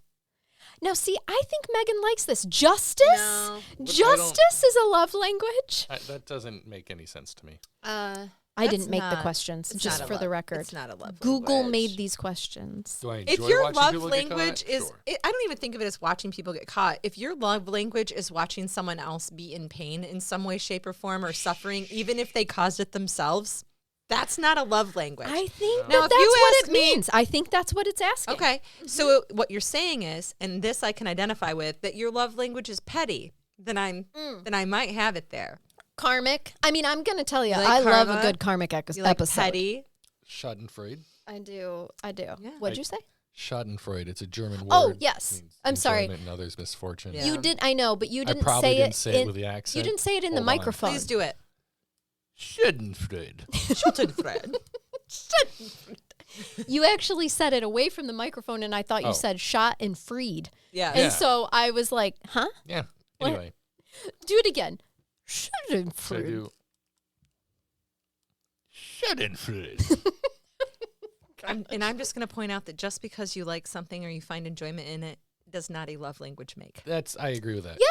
Now, see, I think Megan likes this. Justice? No. Justice is a love language? That doesn't make any sense to me. I didn't make the questions, it's just not a for the love- record. It's not a love Google language. made these questions. Do I enjoy If your watching love people get language caught? is, Sure. I don't even think of it as watching people get caught. If your love language is watching someone else be in pain in some way, shape, or form, or suffering, even if they caused it themselves, that's not a love language. I think Now, that if you that's what ask it me- means. I think that's what it's asking. Okay. So what you're saying is, and this I can identify with, that your love language is petty. Then I might have it there. Karmic. I mean, I'm going to tell you, You like I love a karma? good karmic You like episode. petty. Schadenfreude. I do. Yeah. What'd you say? Schadenfreude. It's a German word. Oh, yes. Means I'm sorry. enjoyment and others' misfortune. Yeah. You did. I know, but you I didn't probably say didn't it. say it with the accent. You didn't say it in the Hold on. microphone. Please do it. Schadenfreude. Schadenfreude. You actually said it away from the microphone, and I thought you Oh. said shot and freed. Yeah. And so I was like, huh? Yeah. What? Anyway, Do it again. so I Schadenfreude. do. Schadenfreude. I'm just going to point out that just because you like something or you find enjoyment in it does not a love language make. I agree with that. Yeah,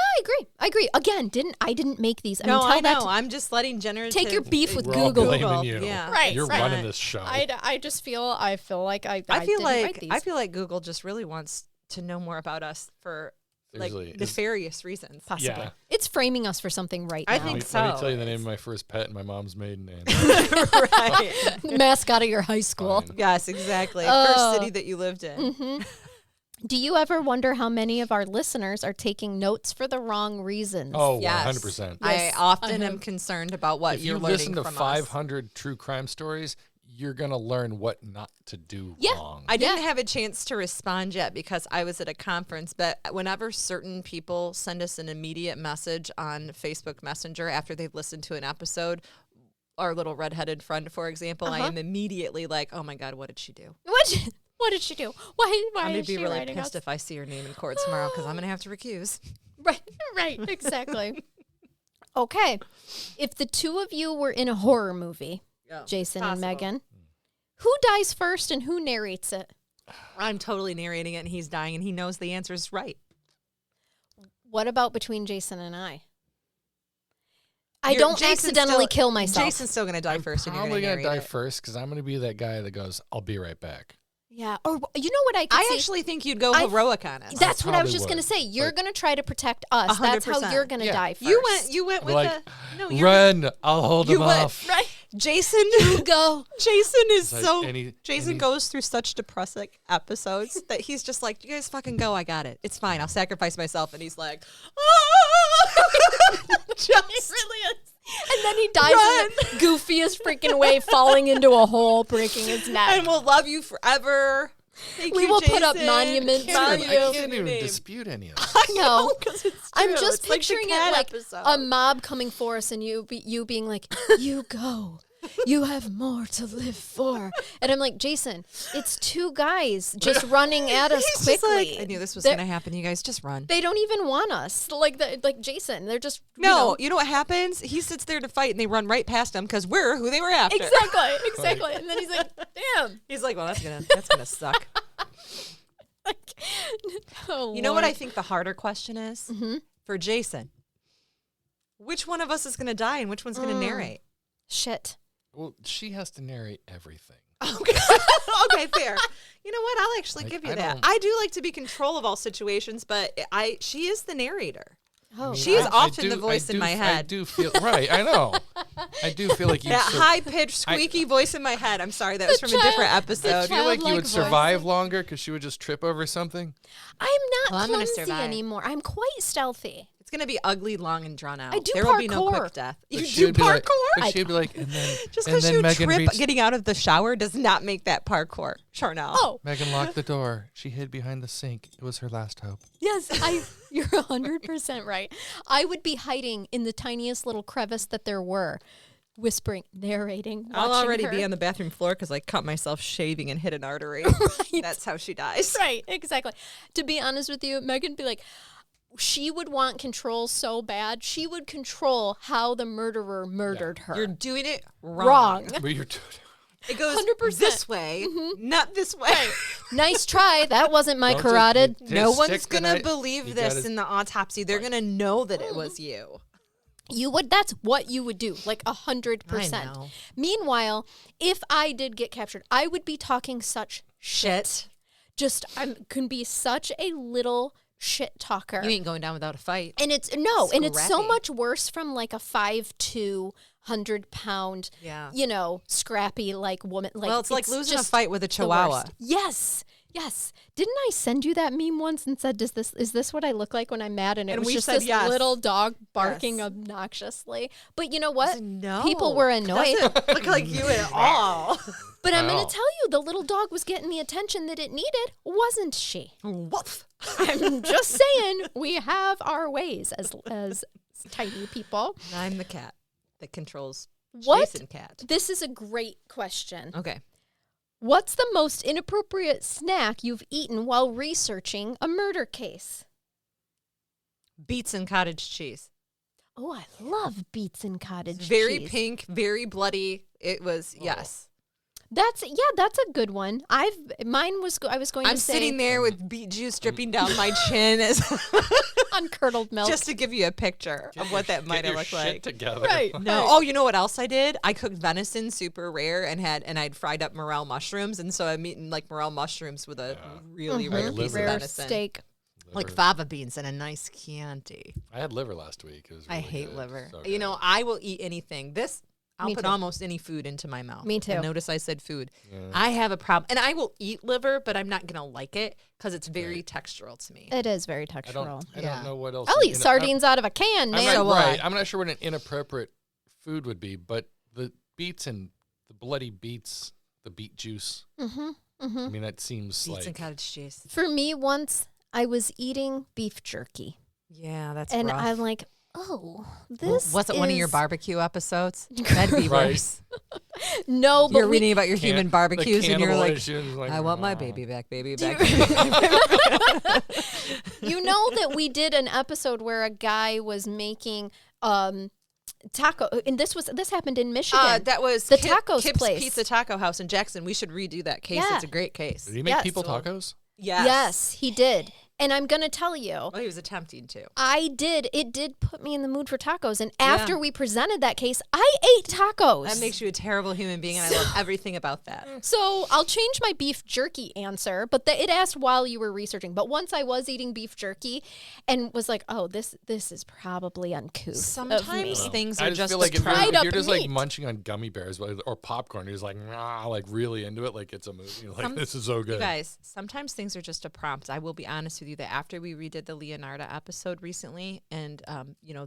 I agree. Again, I didn't make these. No, tell I that know. to- I'm just letting generative. Take your beef with We're all Google. blaming you. Yeah. Right, You're right. running this show. I just feel like I I feel didn't write like these. I feel like Google just really wants to know more about us for Seriously, like is- nefarious reasons. possibly. Yeah. It's framing us for something right I now. think Let so. me tell you the name of my first pet and my mom's maiden name. Right. Mascot of your high school. Fine. Yes, exactly. Oh. First city that you lived in. hmm Do you ever wonder how many of our listeners are taking notes for the wrong reasons? Oh, Yes. 100%. Yes, I often I am have. concerned about what If you're you learning listen to from us. 500 true crime stories, you're going to learn what not to do Yeah. wrong. I didn't have a chance to respond yet because I was at a conference, but whenever certain people send us an immediate message on Facebook Messenger after they've listened to an episode, our little redheaded friend, for example, I am immediately like, oh my God, what did she do? What did she do? Why I'm going is to be she really writing pissed us? if I see her name in court tomorrow because I'm going to have to recuse. Right, exactly. Okay. If the two of you were in a horror movie, Jason and Possible. Megan, who dies first and who narrates it? I'm totally narrating it and he's dying and he knows the answer is right. What about between Jason and I? I You're- don't Jason's accidentally still- kill myself. Jason's still going to die first and you're Probably going going to to narrate die it. first because I'm going to be that guy that goes, I'll be right back. Yeah. Or you know what I could I see? actually think you'd go I- heroic on us. That's what I was probably just going to would, say. You're but- going to try to protect us. That's how 100%. you're going to Yeah. die first. You went I'll with be like, the no. You're run, I'll hold You him went- off. Right. Jason. Go. Jason is Like, so. and he- Jason and he- goes through such depressing episodes that he's just like, "You guys fucking go. I got it. It's fine. I'll sacrifice myself." And he's like, He really is. And then he dies in the goofiest freaking way, falling into a hole, breaking his neck. "And we'll love you forever." Thank We you, will put up Jason. monuments Can't on even you. I mention can't your even name. dispute any of this. I know. 'Cause it's I'm true. just It's like the picturing cat it like episode. a mob coming for us and you being like, you go. You have more to live for. And I'm like, Jason, it's two guys just running at us He's just quickly. like, I knew this was They're- going to happen. You guys just run. They don't even want us. Like Jason. They're just No, you know what happens? He sits there to fight, and they run right past him because we're who they were after. Exactly. And then he's like, damn. He's like, "Well, that's gonna suck." Oh, You know what Lord. I think the harder question is Mm-hmm. for Jason? Which one of us is going to die and which one's going to narrate? Shit. Well, she has to narrate everything. Okay. Okay, fair. You know what? I'll actually give you that. don't- I do like to be control of all situations, but she is the narrator. Oh, She is often the voice in my I head. do feel right. I know. I do feel like you. That high-pitched, squeaky voice in my head. I'm sorry, that was from a different I episode. feel like you childlike would voice. survive longer because she would just trip over something. I'm not Well, I'm gonna clumsy survive. anymore. I'm quite stealthy. It's going to be ugly, long, and drawn out. I do There will be no parkour. quick death. But You she do would be like- parkour? But she'd be like, and then Just and because then you Megan trip reached. getting out of the shower does not make that parkour, Charnell. Oh, Megan locked the door. She hid behind the sink. It was her last hope. yes, you're 100% right. I would be hiding in the tiniest little crevice that there were, whispering, narrating, I'll watching already her. be on the bathroom floor because I cut myself shaving and hit an artery. Right. That's how she dies. Right, exactly. To be honest with you, Megan would be like, she would want control so bad. She would control how the murderer murdered her. You're doing it wrong. But you're. It goes 100%. this way, not this way. Nice try. That wasn't my Don't just- carotid. Just No stick one's the going to knife- believe you this gotta- in the autopsy. They're going to know that it was you. You would. That's what you would do, like 100%. I know. Meanwhile, if I did get captured, I would be talking such shit. Just I can be such a little shit talker. You ain't going down without a fight. And it's and it's so Scrappy. much worse from like a 5'2", 100-pound, Yeah. scrappy like woman. Like, Well, it's like losing a just fight with a the chihuahua. worst. Yes. Yes. Didn't I send you that meme once and said, is this what I look like when I'm mad? And it And was we just said this yes. little dog barking Yes. obnoxiously. But you know what? No. People were annoyed. Doesn't look like you at all. But I'm At going all. to tell you, the little dog was getting the attention that it needed, wasn't she? Woof. I'm just saying, we have our ways as tiny people. I'm the cat that controls What? Jason Cat. This is a great question. Okay. What's the most inappropriate snack you've eaten while researching a murder case? Beets and cottage cheese. Oh, I love beets and cottage Very cheese. pink, very bloody. It was, yes. That's a good one. I was going I'm to say sitting there with beet juice dripping down my chin as uncurdled milk. just to give you a picture of what that might Get have your looked shit like. together. Right. No. Oh, you know what else I did? I cooked venison super rare and I'd fried up morel mushrooms, and so I'm eating like morel mushrooms with a really rare piece of rare venison. steak. Like fava beans and a nice Chianti. I had liver last week. It was I really hate good. liver. So You know, good. I will eat anything. I'll Me put too. almost any food into my mouth. Me too. And notice I said food. Yeah. I have a problem. And I will eat liver, but I'm not going to like it because it's very textural to me. It is very I textural. don't know what else. I'll is eat in it. sardines out of a can, I'm man. not, So will right. I. I'm not sure what an inappropriate food would be, but the beets and the bloody beets, the beet juice. I mean, that seems Beets like and cottage cheese. For me, once I was eating beef jerky, Yeah, that's and rough. I'm like, oh, this Was it one of your is- barbecue episodes? That'd be Right. worse. No, but You're reading about your Can- human the barbecues and you're like, cannibalization is like, I want my "Oh." baby back, baby Do back. you know that we did an episode where a guy was making taco, and this happened in Michigan. That was The tacos Kip's place. Pizza Taco House in Jackson. We should redo that case. Yeah. It's a great case. Did he make Yes. people tacos? Yes, he did. And I'm going to tell you, Well, he was attempting to. it did put me in the mood for tacos. And after we presented that case, I ate tacos. That makes you a terrible human being, and I love everything about that. So I'll change my beef jerky answer, but it asked while you were researching. But once I was eating beef jerky and was like, oh, this is probably uncouth. Sometimes of me. things I are just just feel like if fried you're, if up you're just like meat. munching on gummy bears or popcorn, you're just like, nah, like really into it, like it's a movie. You're like, Some- this is so good. You guys, sometimes things are just a prompt. I will be honest with you that after we redid the Leonardo episode recently and,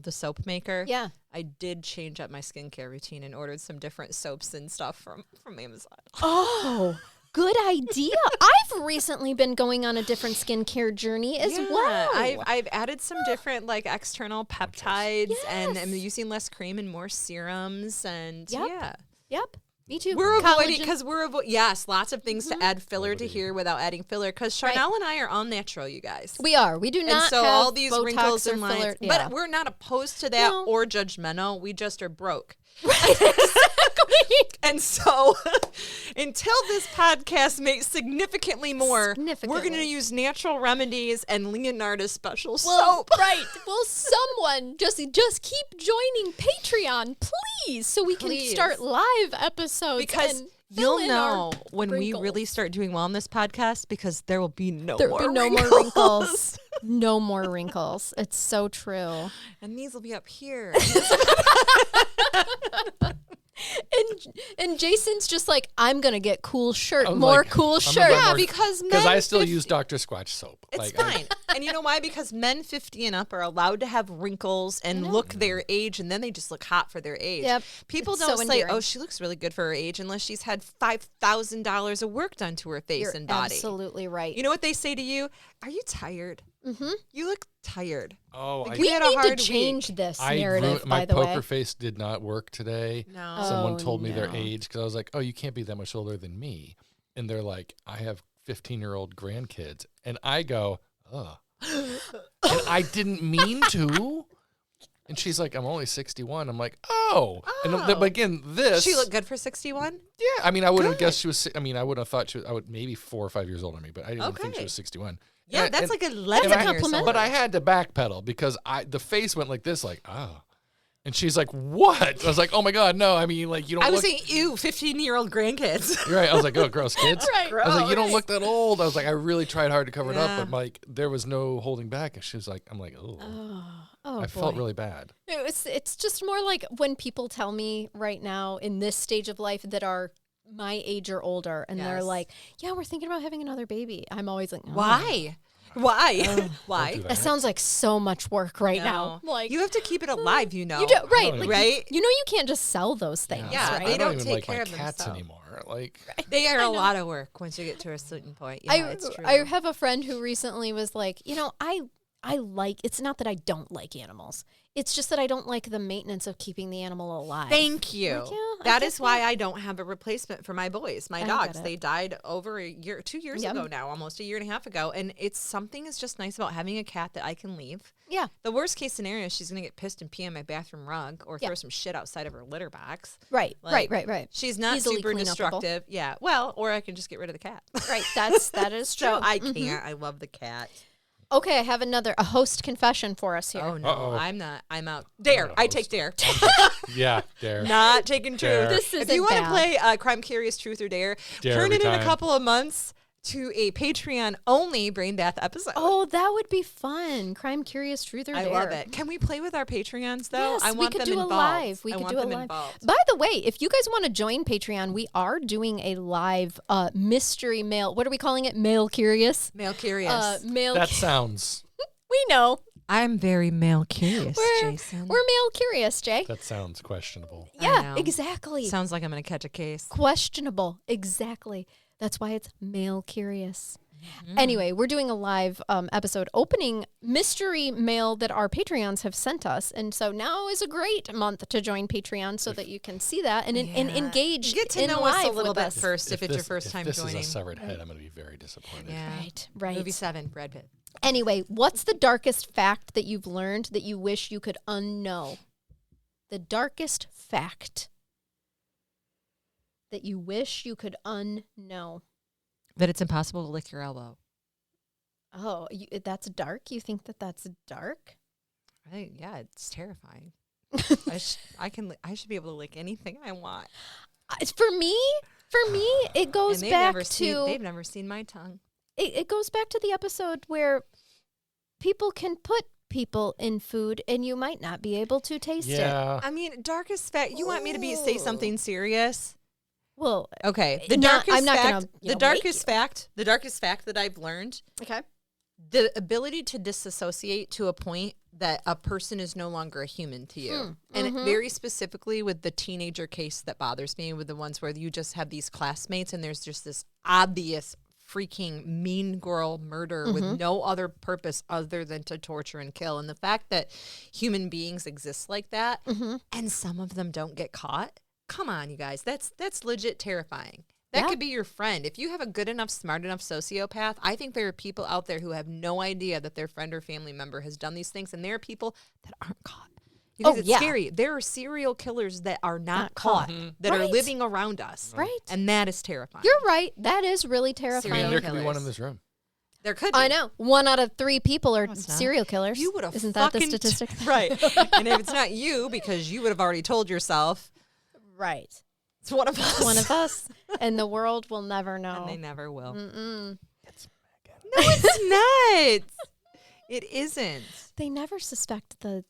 the soap maker, Yeah. I did change up my skincare routine and ordered some different soaps and stuff from Amazon. Oh, good idea. I've recently been going on a different skincare journey as well. I've added some different like external peptides and I'm Yes. using less cream and more serums and Yep. yeah. Yep. Me too. We're avoiding Collagen. because yes, lots of things to add filler to here without adding filler. Because Charnell and I are all natural, you guys. We are. We do not and so have all these Botox wrinkles or and lines, filler. Yeah. but we're not opposed to that No. or judgmental. We just are broke. And so until this podcast makes significantly more, we're going to use natural remedies and Leonardo's special soap. Right. Will someone just keep joining Patreon, please, so we can start live episodes. Because and you'll fill in know our when we wrinkles. really start doing well on this podcast, because there will be no There'll more be no wrinkles. more wrinkles. No more wrinkles. It's so true. And these will be up here. And Jason's just like, I'm gonna get cool shirt, I'm more like, cool I'm shirt. gonna more- because Because men I still 50 use Dr. Squatch soap. It's Like, fine. And you know why? Because men 50 and up are allowed to have wrinkles and look their age, and then they just look hot for their age. Yep. People It's don't so say, endearing. oh, she looks really good for her age unless she's had $5,000 of work done to her face You're and body. absolutely right. You know what they say to you? Are you tired? Mm-hmm. You look tired. Oh, Like, We you had a need to hard change week. this I narrative, my by the poker way. face did not work today. No. Someone Oh, told me their no. age because I was like, oh, you can't be that much older than me. And they're like, I have 15-year-old grandkids. And I go, ugh. And I didn't mean to. And she's like, I'm only 61. I'm like, oh. And but again, this. She looked good for 61? Yeah. I mean, I would have guessed she was, I mean, I would have thought she was, I would maybe 4 or 5 years older than me, but I didn't think she Okay. was 61. Yeah, And that's like 11 That's a years compliment. older. But I had to backpedal because the face went like this, like, oh. And she's like, what? I was like, oh my God, no. I mean, like, you don't I was look. saying, ew, 15-year-old grandkids. You're right. I was like, oh, gross kids. Right. I was like, you don't look that old. I was like, I really tried hard to cover it up, Yeah. but like, there was no holding back. And she was like, I'm like, oh, Oh, I felt boy. really bad. It's just more like when people tell me right now in this stage of life that are my age or older, and they're Yes. like, yeah, we're thinking about having another baby. I'm always like, oh. Why? Why? Why? do That sounds like so much work right now. No. Like you have to keep it alive, you know. you do, right? don't Like, Right? You know, you can't just sell those things. Yeah, right? they I don't don't even take like care my of cats themselves. anymore. Like, They are I a know. lot of work once you get to a certain point. Yeah, it's true. I have a friend who recently was like, you know, I like, it's not that I don't like animals. It's just that I don't like the maintenance of keeping the animal alive. Thank you. Like, yeah, I That get is why I don't have a replacement for my boys, my I dogs. get it. They died over a year, 2 years Yep. ago now, almost a year and a half ago. And it's something is just nice about having a cat that I can leave. Yeah. The worst case scenario is she's going to get pissed and pee on my bathroom rug or Yeah. throw some shit outside of her litter box. Right, Like, right. She's not Easily super cleanable. destructive. Yeah. Well, or I can just get rid of the cat. Right. That is true. So I can't. I love the cat. Okay, I have a host confession for us here. Oh, no. Uh-oh. I'm not. I'm out. Dare. not a I host. take dare. yeah, dare. Not taking Dare. truth. This If isn't you want to bad. play Crime Curious Truth or Dare, Dare turn every it in a time. couple of months to a Patreon only brain bath episode. Oh, that would be fun. Crime Curious Truth or I Dare. love it. Can we play with our Patreons though? Yes, I want we could them do involved. a live. We I could want do a them live. involved. By the way, if you guys want to join Patreon, we are doing a live mystery mail. What are we calling it? Mail Curious. Male curious. Mail. That sounds. We know. I'm very male curious, We're Jason. mail curious, Jay. That sounds questionable. Yeah, know. exactly. Sounds like I'm going to catch a case. Questionable. Exactly. That's why it's mail curious. Mm-hmm. Anyway, we're doing a live episode opening mystery mail that our Patreons have sent us. And so now is a great month to join Patreon so that you can see that and engage Get to in know live us a little with bit us. first if it's your first time this joining. is a severed head, I'm going to be very disappointed. Yeah. Right. Movie 7, Brad Pitt. Anyway, what's the darkest fact that you've learned that you wish you could unknow? The darkest fact that you wish you could unknow. That it's impossible to lick your elbow. Oh, that's dark? You think that that's dark? Yeah, it's terrifying. I should be able to lick anything I want. For me, it goes And they've back never to they've never seen my tongue. it goes back to the episode where people can put people in food and you might not be able to taste it. Yeah. I mean, darkest fact. You want me to say something serious? Well, Okay. I'm not gonna, The darkest fact that I've learned, okay. the ability to disassociate to a point that a person is no longer a human to you. And very specifically with the teenager case that bothers me, with the ones where you just have these classmates and there's just this obvious freaking mean girl murder with no other purpose other than to torture and kill. And the fact that human beings exist like that and some of them don't get caught. Come on, you guys. That's legit terrifying. That Yeah. could be your friend. If you have a good enough, smart enough sociopath, I think there are people out there who have no idea that their friend or family member has done these things, and there are people that aren't caught. You guys, Oh, it's yeah. scary. There are serial killers that are not caught, that are Right. living around us. Right. And that is terrifying. You're right. That is really I terrifying. mean, Serial there could be one killers. in this room. There could be. I know. 1 out of 3 people are it's not. serial killers. You would have Isn't that the fucking statistic? right. And if it's not you, because you would have already told yourself, Right. it's one of us. One of us. And the world will never know. And they never will. Mm-mm. No, it's not. It isn't. They never suspect the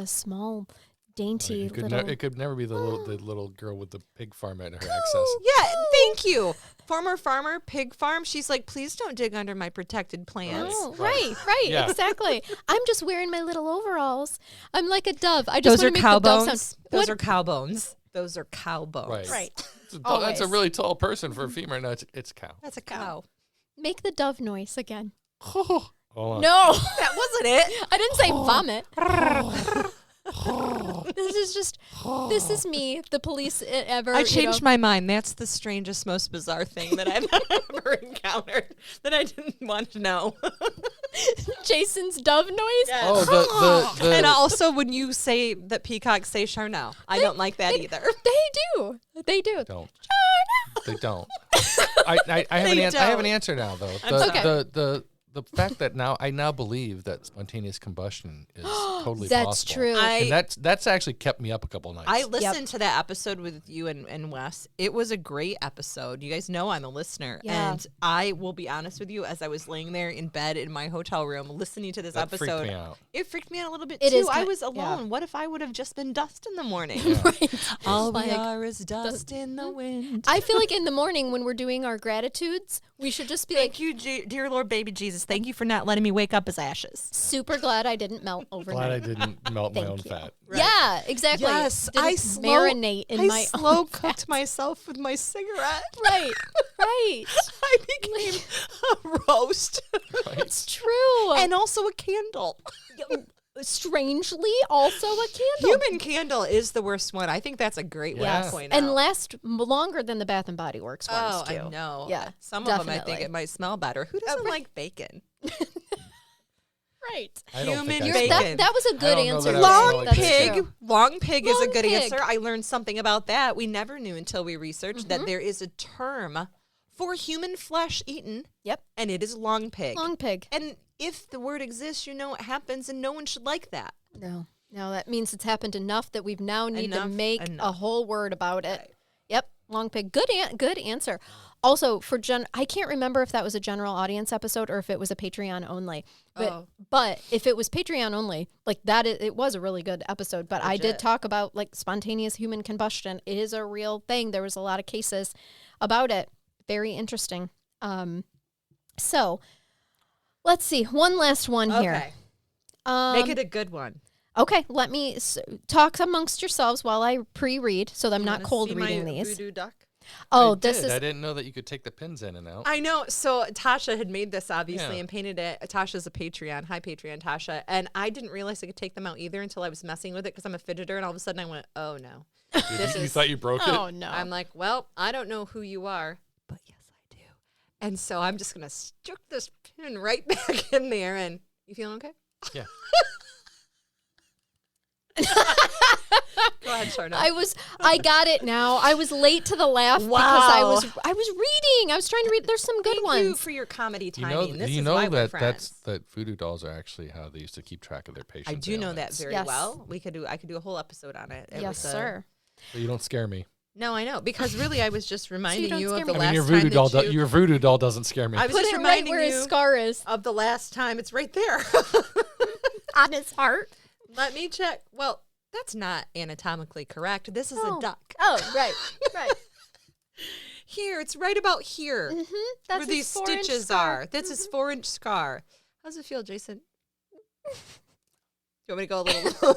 small, dainty It could, little. it could never be the little girl with the pig farm at her access. Yeah, thank you. Former farmer, pig farm. She's like, please don't dig under my protected plants. Oh, right, Yeah. exactly. I'm just wearing my little overalls. I'm like a dove. I just Those are want to cow make the dove bones. sound. Those What? are cow bones. Those are cow bones. Right. Right. That's a Always. really tall person for a female. No, it's a cow. That's a cow. Make the dove noise again. Hold on. No, That wasn't it. I didn't say vomit. This is me, the police ever. I changed my mind. That's the strangest, most bizarre thing that I've ever encountered that I didn't want to know. Jason's dove noise. Oh, the And also, when you say that peacocks say Charnell, I don't like that either. They do. don't. They don't. I have They I have an don't. answer now though. sorry. The fact that I now believe that spontaneous combustion is totally That's possible. true. And that's actually kept me up a couple nights. I listened to that episode with you and Wes. It was a great episode. You guys know I'm a listener. Yeah. And I will be honest with you, as I was laying there in bed in my hotel room listening to this That freaked episode, me out. it freaked me out a little bit It too. is I ki- was yeah. alone. What if I would have just been dust in the morning? Right. All Like, we are is dust in the wind. I feel like in the morning when we're doing our gratitudes, we should just be like, Thank you, dear Lord, baby Jesus. Thank you for not letting me wake up as ashes. super glad I didn't melt overnight. Glad I didn't melt my Thank own you. fat. Yeah, exactly. Yes, Didn't I marinate in my slow own cooked fat. myself with my cigarette. Right, right. I became a roast It's true. and also a candle. Strangely, also a candle. Human candle is the worst one. I think that's a great one Yeah. to point and out. last longer than the Bath and Body Works ones Oh, too. I know. Yeah, Some of them I think definitely. it might smell better. Who doesn't like bacon? Right. I don't Human think I bacon. smell- That was a good don't know answer. that I would smell Long like pig. True. Long pig is a Long good pig. answer. I learned something about that. We never knew until we researched that there is a term for human flesh eaten, Yep. and it is long pig. Long pig. And if the word exists, you know it happens, and no one should like that. No, that means it's happened enough that we've now need to Enough, make a enough. whole word about it. Right. Yep, long pig. Good answer. Also, for I can't remember if that was a general audience episode or if it was a Patreon only. But if it was Patreon only, like that, it was a really good episode. But I did Legit. talk about like spontaneous human combustion. It is a real thing. There was a lot of cases about it. Very interesting. So let's see. One last one here. Make it a good one. Okay, let me talk amongst yourselves while I pre-read, so that I'm You not wanna cold see reading my these. voodoo duck? Oh, I this did. is I didn't know that you could take the pins in and out. I know. So Tasha had made this obviously Yeah. and painted it. Tasha's a Patreon. Hi, Patreon, Tasha. And I didn't realize I could take them out either until I was messing with it because I'm a fidgeter. And all of a sudden I went, oh no. You thought you broke oh it? no. I'm like, well, I don't know who you are, but yes, I do. And so I'm just going to stick this pin right back in there. And you feeling okay? Yeah. Go ahead, Charnell. I got it now. I was late to the laugh because I was reading. I was trying to read. There's some good Thank ones. you for your comedy Do you timing. know, This do you is know why we're that friends. that voodoo dolls are actually how they used to keep track of their patients? I do know that ailments. very Yes. well. I could do a whole episode on it. It Yes, was, sir. So you don't scare me. No, I know because really I was just reminding don't you scare of me. the I mean, last your voodoo time doll. that you. Your voodoo doll doesn't scare me. I was Put just it right reminding where his you scar is of the last time. It's right there. on his heart. Let me check. Well, that's not anatomically correct. This is a duck. Oh, right, right. Here, it's right about here That's where these stitches are. That's his 4-inch scar. How does it feel, Jason? You want me to go a little?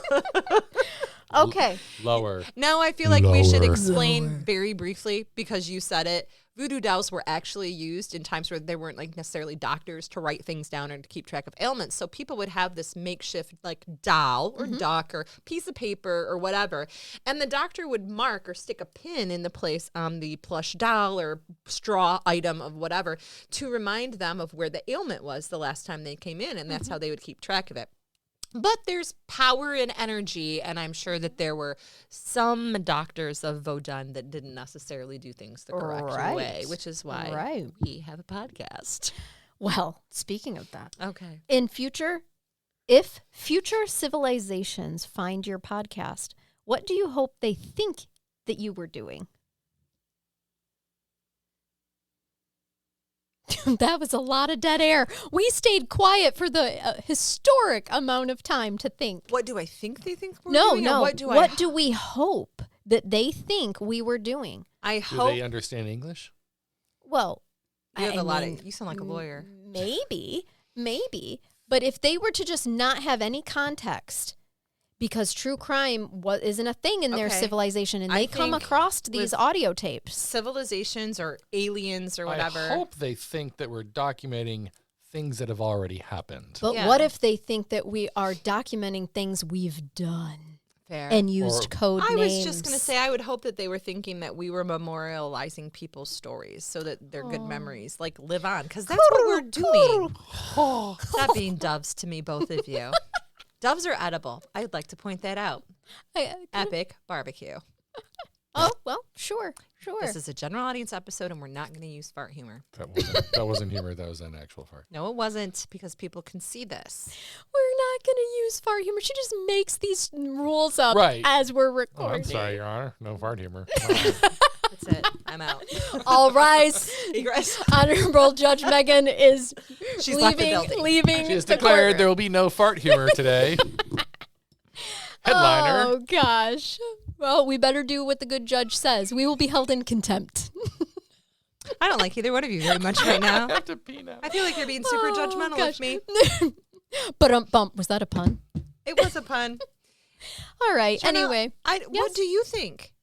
Okay. Lower. Now I feel like we should Lower. explain very briefly because you said it. Voodoo dolls were actually used in times where there weren't like necessarily doctors to write things down or to keep track of ailments. So people would have this makeshift like doll or duck or piece of paper or whatever. And the doctor would mark or stick a pin in the place on the plush doll or straw item of whatever to remind them of where the ailment was the last time they came in. And that's how they would keep track of it. But there's power in energy, and I'm sure that there were some doctors of Vodun that didn't necessarily do things the correct way, which is why we have a podcast. Well, speaking of that, Okay. If future civilizations find your podcast, what do you hope they think that you were doing? That was a lot of dead air. We stayed quiet for the historic amount of time to think. What do I think they think we're No, doing? no. What do we hope that they think we were doing? I Do hope they understand English? Well, you have I a lot mean, of. You sound like a lawyer. Maybe. But if they were to just not have any context, because true crime isn't a thing in their Okay. civilization, and I they come think across these audio tapes. Civilizations or aliens or whatever. I hope they think that we're documenting things that have already happened. But Yeah. what if they think that we are documenting things we've done Fair. and used Or- code I names? was just going to say, I would hope that they were thinking that we were memorializing people's stories so that they're good memories, like live on, because that's what we're doing. Stop being doves to me, both of you. Doves are edible. I'd like to point that out. Epic barbecue. Oh, well, sure. This is a general audience episode, and we're not going to use fart humor. That wasn't humor. That was an actual fart. No, it wasn't, because people can see this. We're not going to use fart humor. She just makes these rules up Right. as we're Oh, recording. I'm sorry, Your Honor. No fart humor. That's it. I'm out. All rise. Egress. Honorable Judge Megan is She's left the leaving. building. Leaving She has the declared courtroom. there will be no fart humor today. Headliner. Oh gosh. Well, we better do what the good judge says. We will be held in contempt. I don't like either one of you very much right now. I have to pee now. I feel like you're being super judgmental gosh. of me. But bump. Was that a pun? It was a pun. All right. Charnell, Anyway, what Yes. do you think?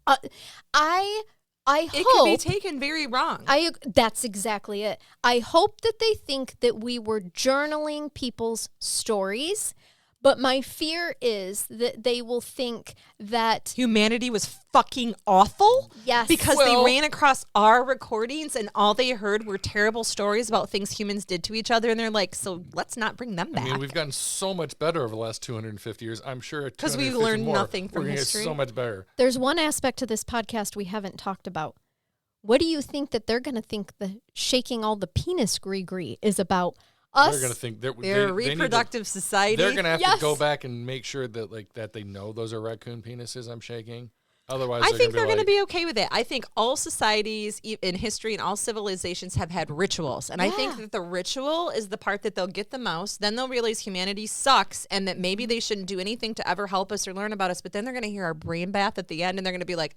I It could be hope. taken very wrong. That's exactly it. I hope that they think that we were journaling people's stories, but my fear is that they will think that Humanity was fucking awful? yes, Because Well- they ran across our recordings and all they heard were terrible stories about things humans did to each other. And they're like, so let's not bring them I back. mean, we've gotten so much better over the last 250 years. I'm sure 'Cause we've 250 learned more, nothing from we're gonna get history. so much better. there's one aspect to this podcast we haven't talked about. What do you think that they're going to think the shaking all the penis gree is about? Us? They're going to think They're a they need to- reproductive society. They're going to have Yes. to go back and make sure that they know those are raccoon penises I'm shaking. Otherwise, I think they're going to like, be okay with it. I think all societies in history and all civilizations have had rituals. And I think that the ritual is the part that they'll get the most. Then they'll realize humanity sucks and that maybe they shouldn't do anything to ever help us or learn about us. But then they're going to hear our brain bath at the end and they're going to be like,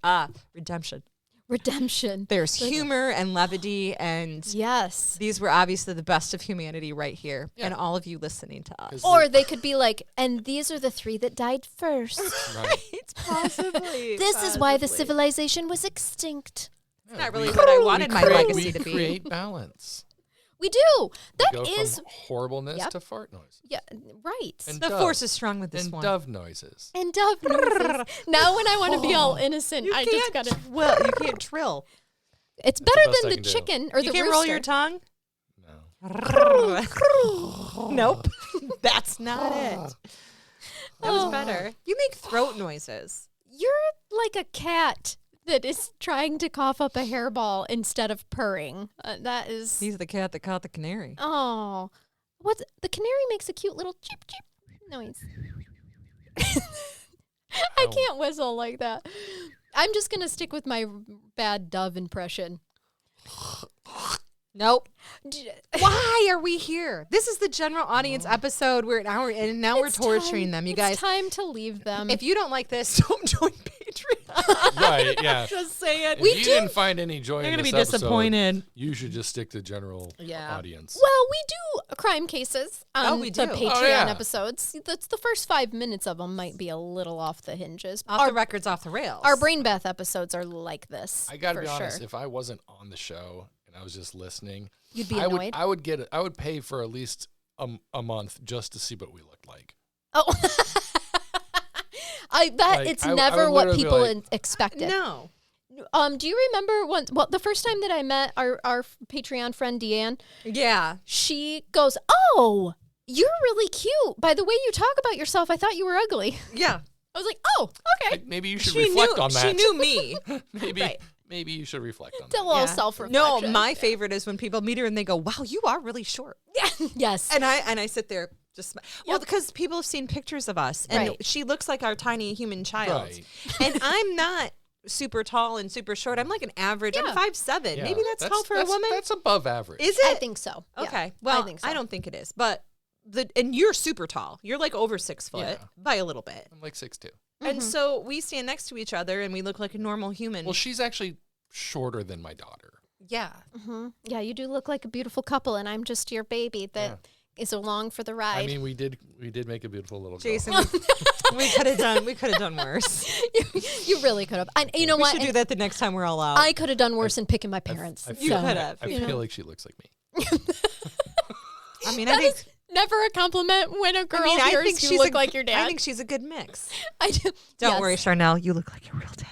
redemption. Redemption. There's humor and levity, and Yes. these were obviously the best of humanity right here, and all of you listening to us. Or they could be like, and these are the three that died first. It's possibly. This is why the civilization was extinct. It's not really what I wanted my legacy we to be. create balance. We do. That Go is, from horribleness Yep. to fart noises. yeah, right. And The dove, force is strong with this and one. dove noises. And dove noises. Now when I want to be all innocent, I just got to. Well, you can't trill. It's the better best than I the can do. chicken or You the can't roll your rooster. tongue. No. Nope, that's not it. That was Oh. better. You make throat noises. You're like a cat that is trying to cough up a hairball instead of purring. That is. He's the cat that caught the canary. Oh, what's the canary makes a cute little chip chip noise. I can't whistle like that. I'm just gonna stick with my bad dove impression. Nope. Why are we here? This is the general audience episode. We're an hour in, and now we're It's torturing time- them. You it's guys, time to leave them. if you don't like this, don't join Patreon. Right, yeah. Just say it. If you didn't find any joy They're in gonna this be episode, disappointed. you should just stick to general Yeah. audience. well, we do crime cases on we the do. Patreon Oh, yeah. episodes. That's the first 5 minutes of them might be a little off the hinges. Off the records, off the rails. Our brain bath episodes are like this. I got to for be honest, sure. if I wasn't on the show and I was just listening, You'd be I annoyed. I would pay for at least a month just to see what we looked like. Oh, I bet Like, it's I never would what literally be people like- expected. No. Do you remember when? Well, the first time that I met our Patreon friend Deanne, Yeah. she goes, "Oh, You're really cute. By the way you talk about yourself, I thought you were ugly. Yeah. I was like, oh, okay. Maybe you should reflect on that. She knew me. Maybe you should reflect on It's a that. little self-reflection. No, my favorite is when people meet her and they go, "Wow, you are really short." Yeah. Yes. And I sit there just well, because people have seen pictures of us, and Right. she looks like our tiny human child, Right. and I'm not super tall and super short. I'm like an average. Yeah. I'm 5'7". Yeah. Maybe that's tall for a woman. That's above average. Is it? I think so. Yeah, Okay. Well, I think so. I don't think it is, but and you're super tall. You're like over 6 foot Yeah. by a little bit. I'm like 6'2". And so we stand next to each other and we look like a normal human. Well, she's actually shorter than my daughter. yeah. Yeah, you do look like a beautiful couple, and I'm just your baby that is along for the ride. I mean, we did make a beautiful little girl. Jason, we could have done worse. you really could have. And you know We what? should do And that the next time we're all out. I could have done worse in picking my parents. I so. feel, could have. I feel like she looks like me. I mean, That is never a compliment when a girl hears you look like your dad. I think she's a good mix. I do. Don't Yes. worry, Charnell. You look like your real dad.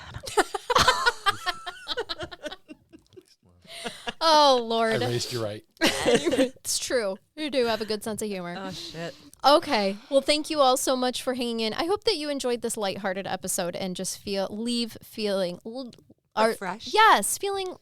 Oh, I Lord. raised you right. It's true. You do have a good sense of humor. Oh shit. Okay. Well, thank you all so much for hanging in. I hope that you enjoyed this lighthearted episode and just leave feeling Fresh. Yes, feeling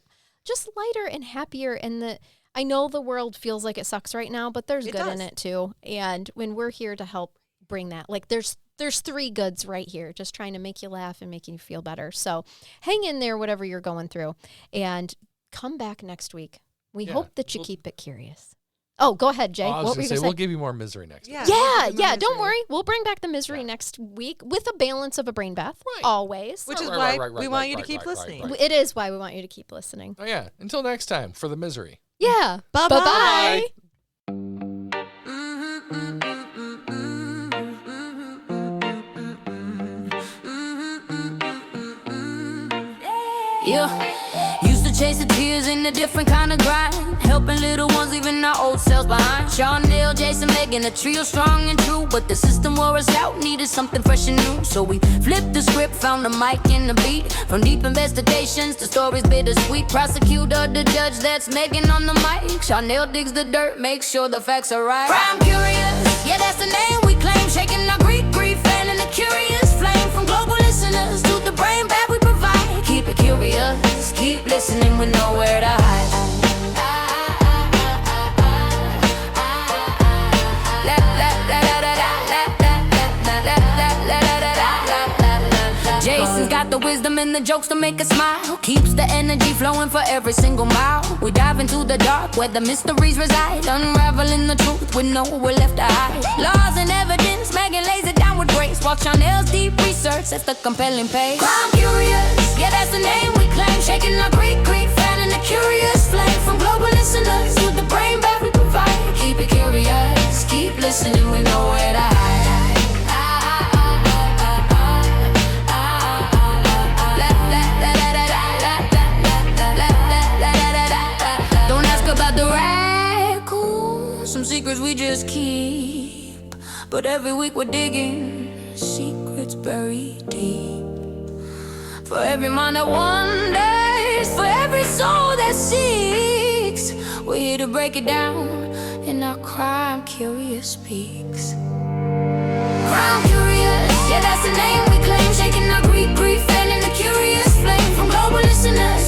just lighter and happier. And I know the world feels like it sucks right now, but there's It good in does. it too. And when we're here to help bring that, like there's 3 goods right here, just trying to make you laugh and making you feel better. So hang in there, whatever you're going through, and come back next week. We Yeah, hope that you keep it curious. Oh, go ahead, Jay. Oh, I was What were going you to say, going we'll to say? give you more misery next Yeah. week. Yeah, don't worry. We'll bring back the misery next week with a balance of a brain bath, Right. always. Which is Right, why right, we right, want right, you to right, keep right, listening. right. It is why we want you to keep listening. Oh, yeah. Until next time, for the misery. Yeah. Bye-bye. Bye-bye. Yeah, used to chase the tears in a different kind of grind, helping little ones leaving our old selves behind. Charnell, Jason, Megan, a trio strong and true, but the system wore us out, needed something fresh and new. So we flipped the script, found the mic and the beat. From deep investigations to stories bittersweet. Prosecutor, the judge, that's Megan on the mic. Charnell digs the dirt, makes sure the facts are right. Crime curious, yeah, that's the name we claim. Shaking our grief, fanning the curious flame. From global listeners to the brain bath we provide. Keep it curious, keep listening with nowhere to hide. Jason's got the wisdom and the jokes to make us smile. Keeps the energy flowing for every single mile. We dive into the dark where the mysteries reside, unraveling the truth with nowhere left to hide. Laws and evidence, Megan lays it down with grace, while Charnell's deep research sets the compelling pace. Crime curious, yeah, that's the name we claim. Shaking our grief, fanning the curious flame. From global listeners to the brain bath we provide. Keep it curious, keep listening with nowhere to hide. Don't ask about the raccoon, some secrets we just keep. But every week we're digging secrets buried deep. For every mind that wonders, for every soul that seeks, we're here to break it down in our crime curious speaks. Crime curious, yeah, that's the name we claim. Shaking our grief, fanning the curious flame. From global listeners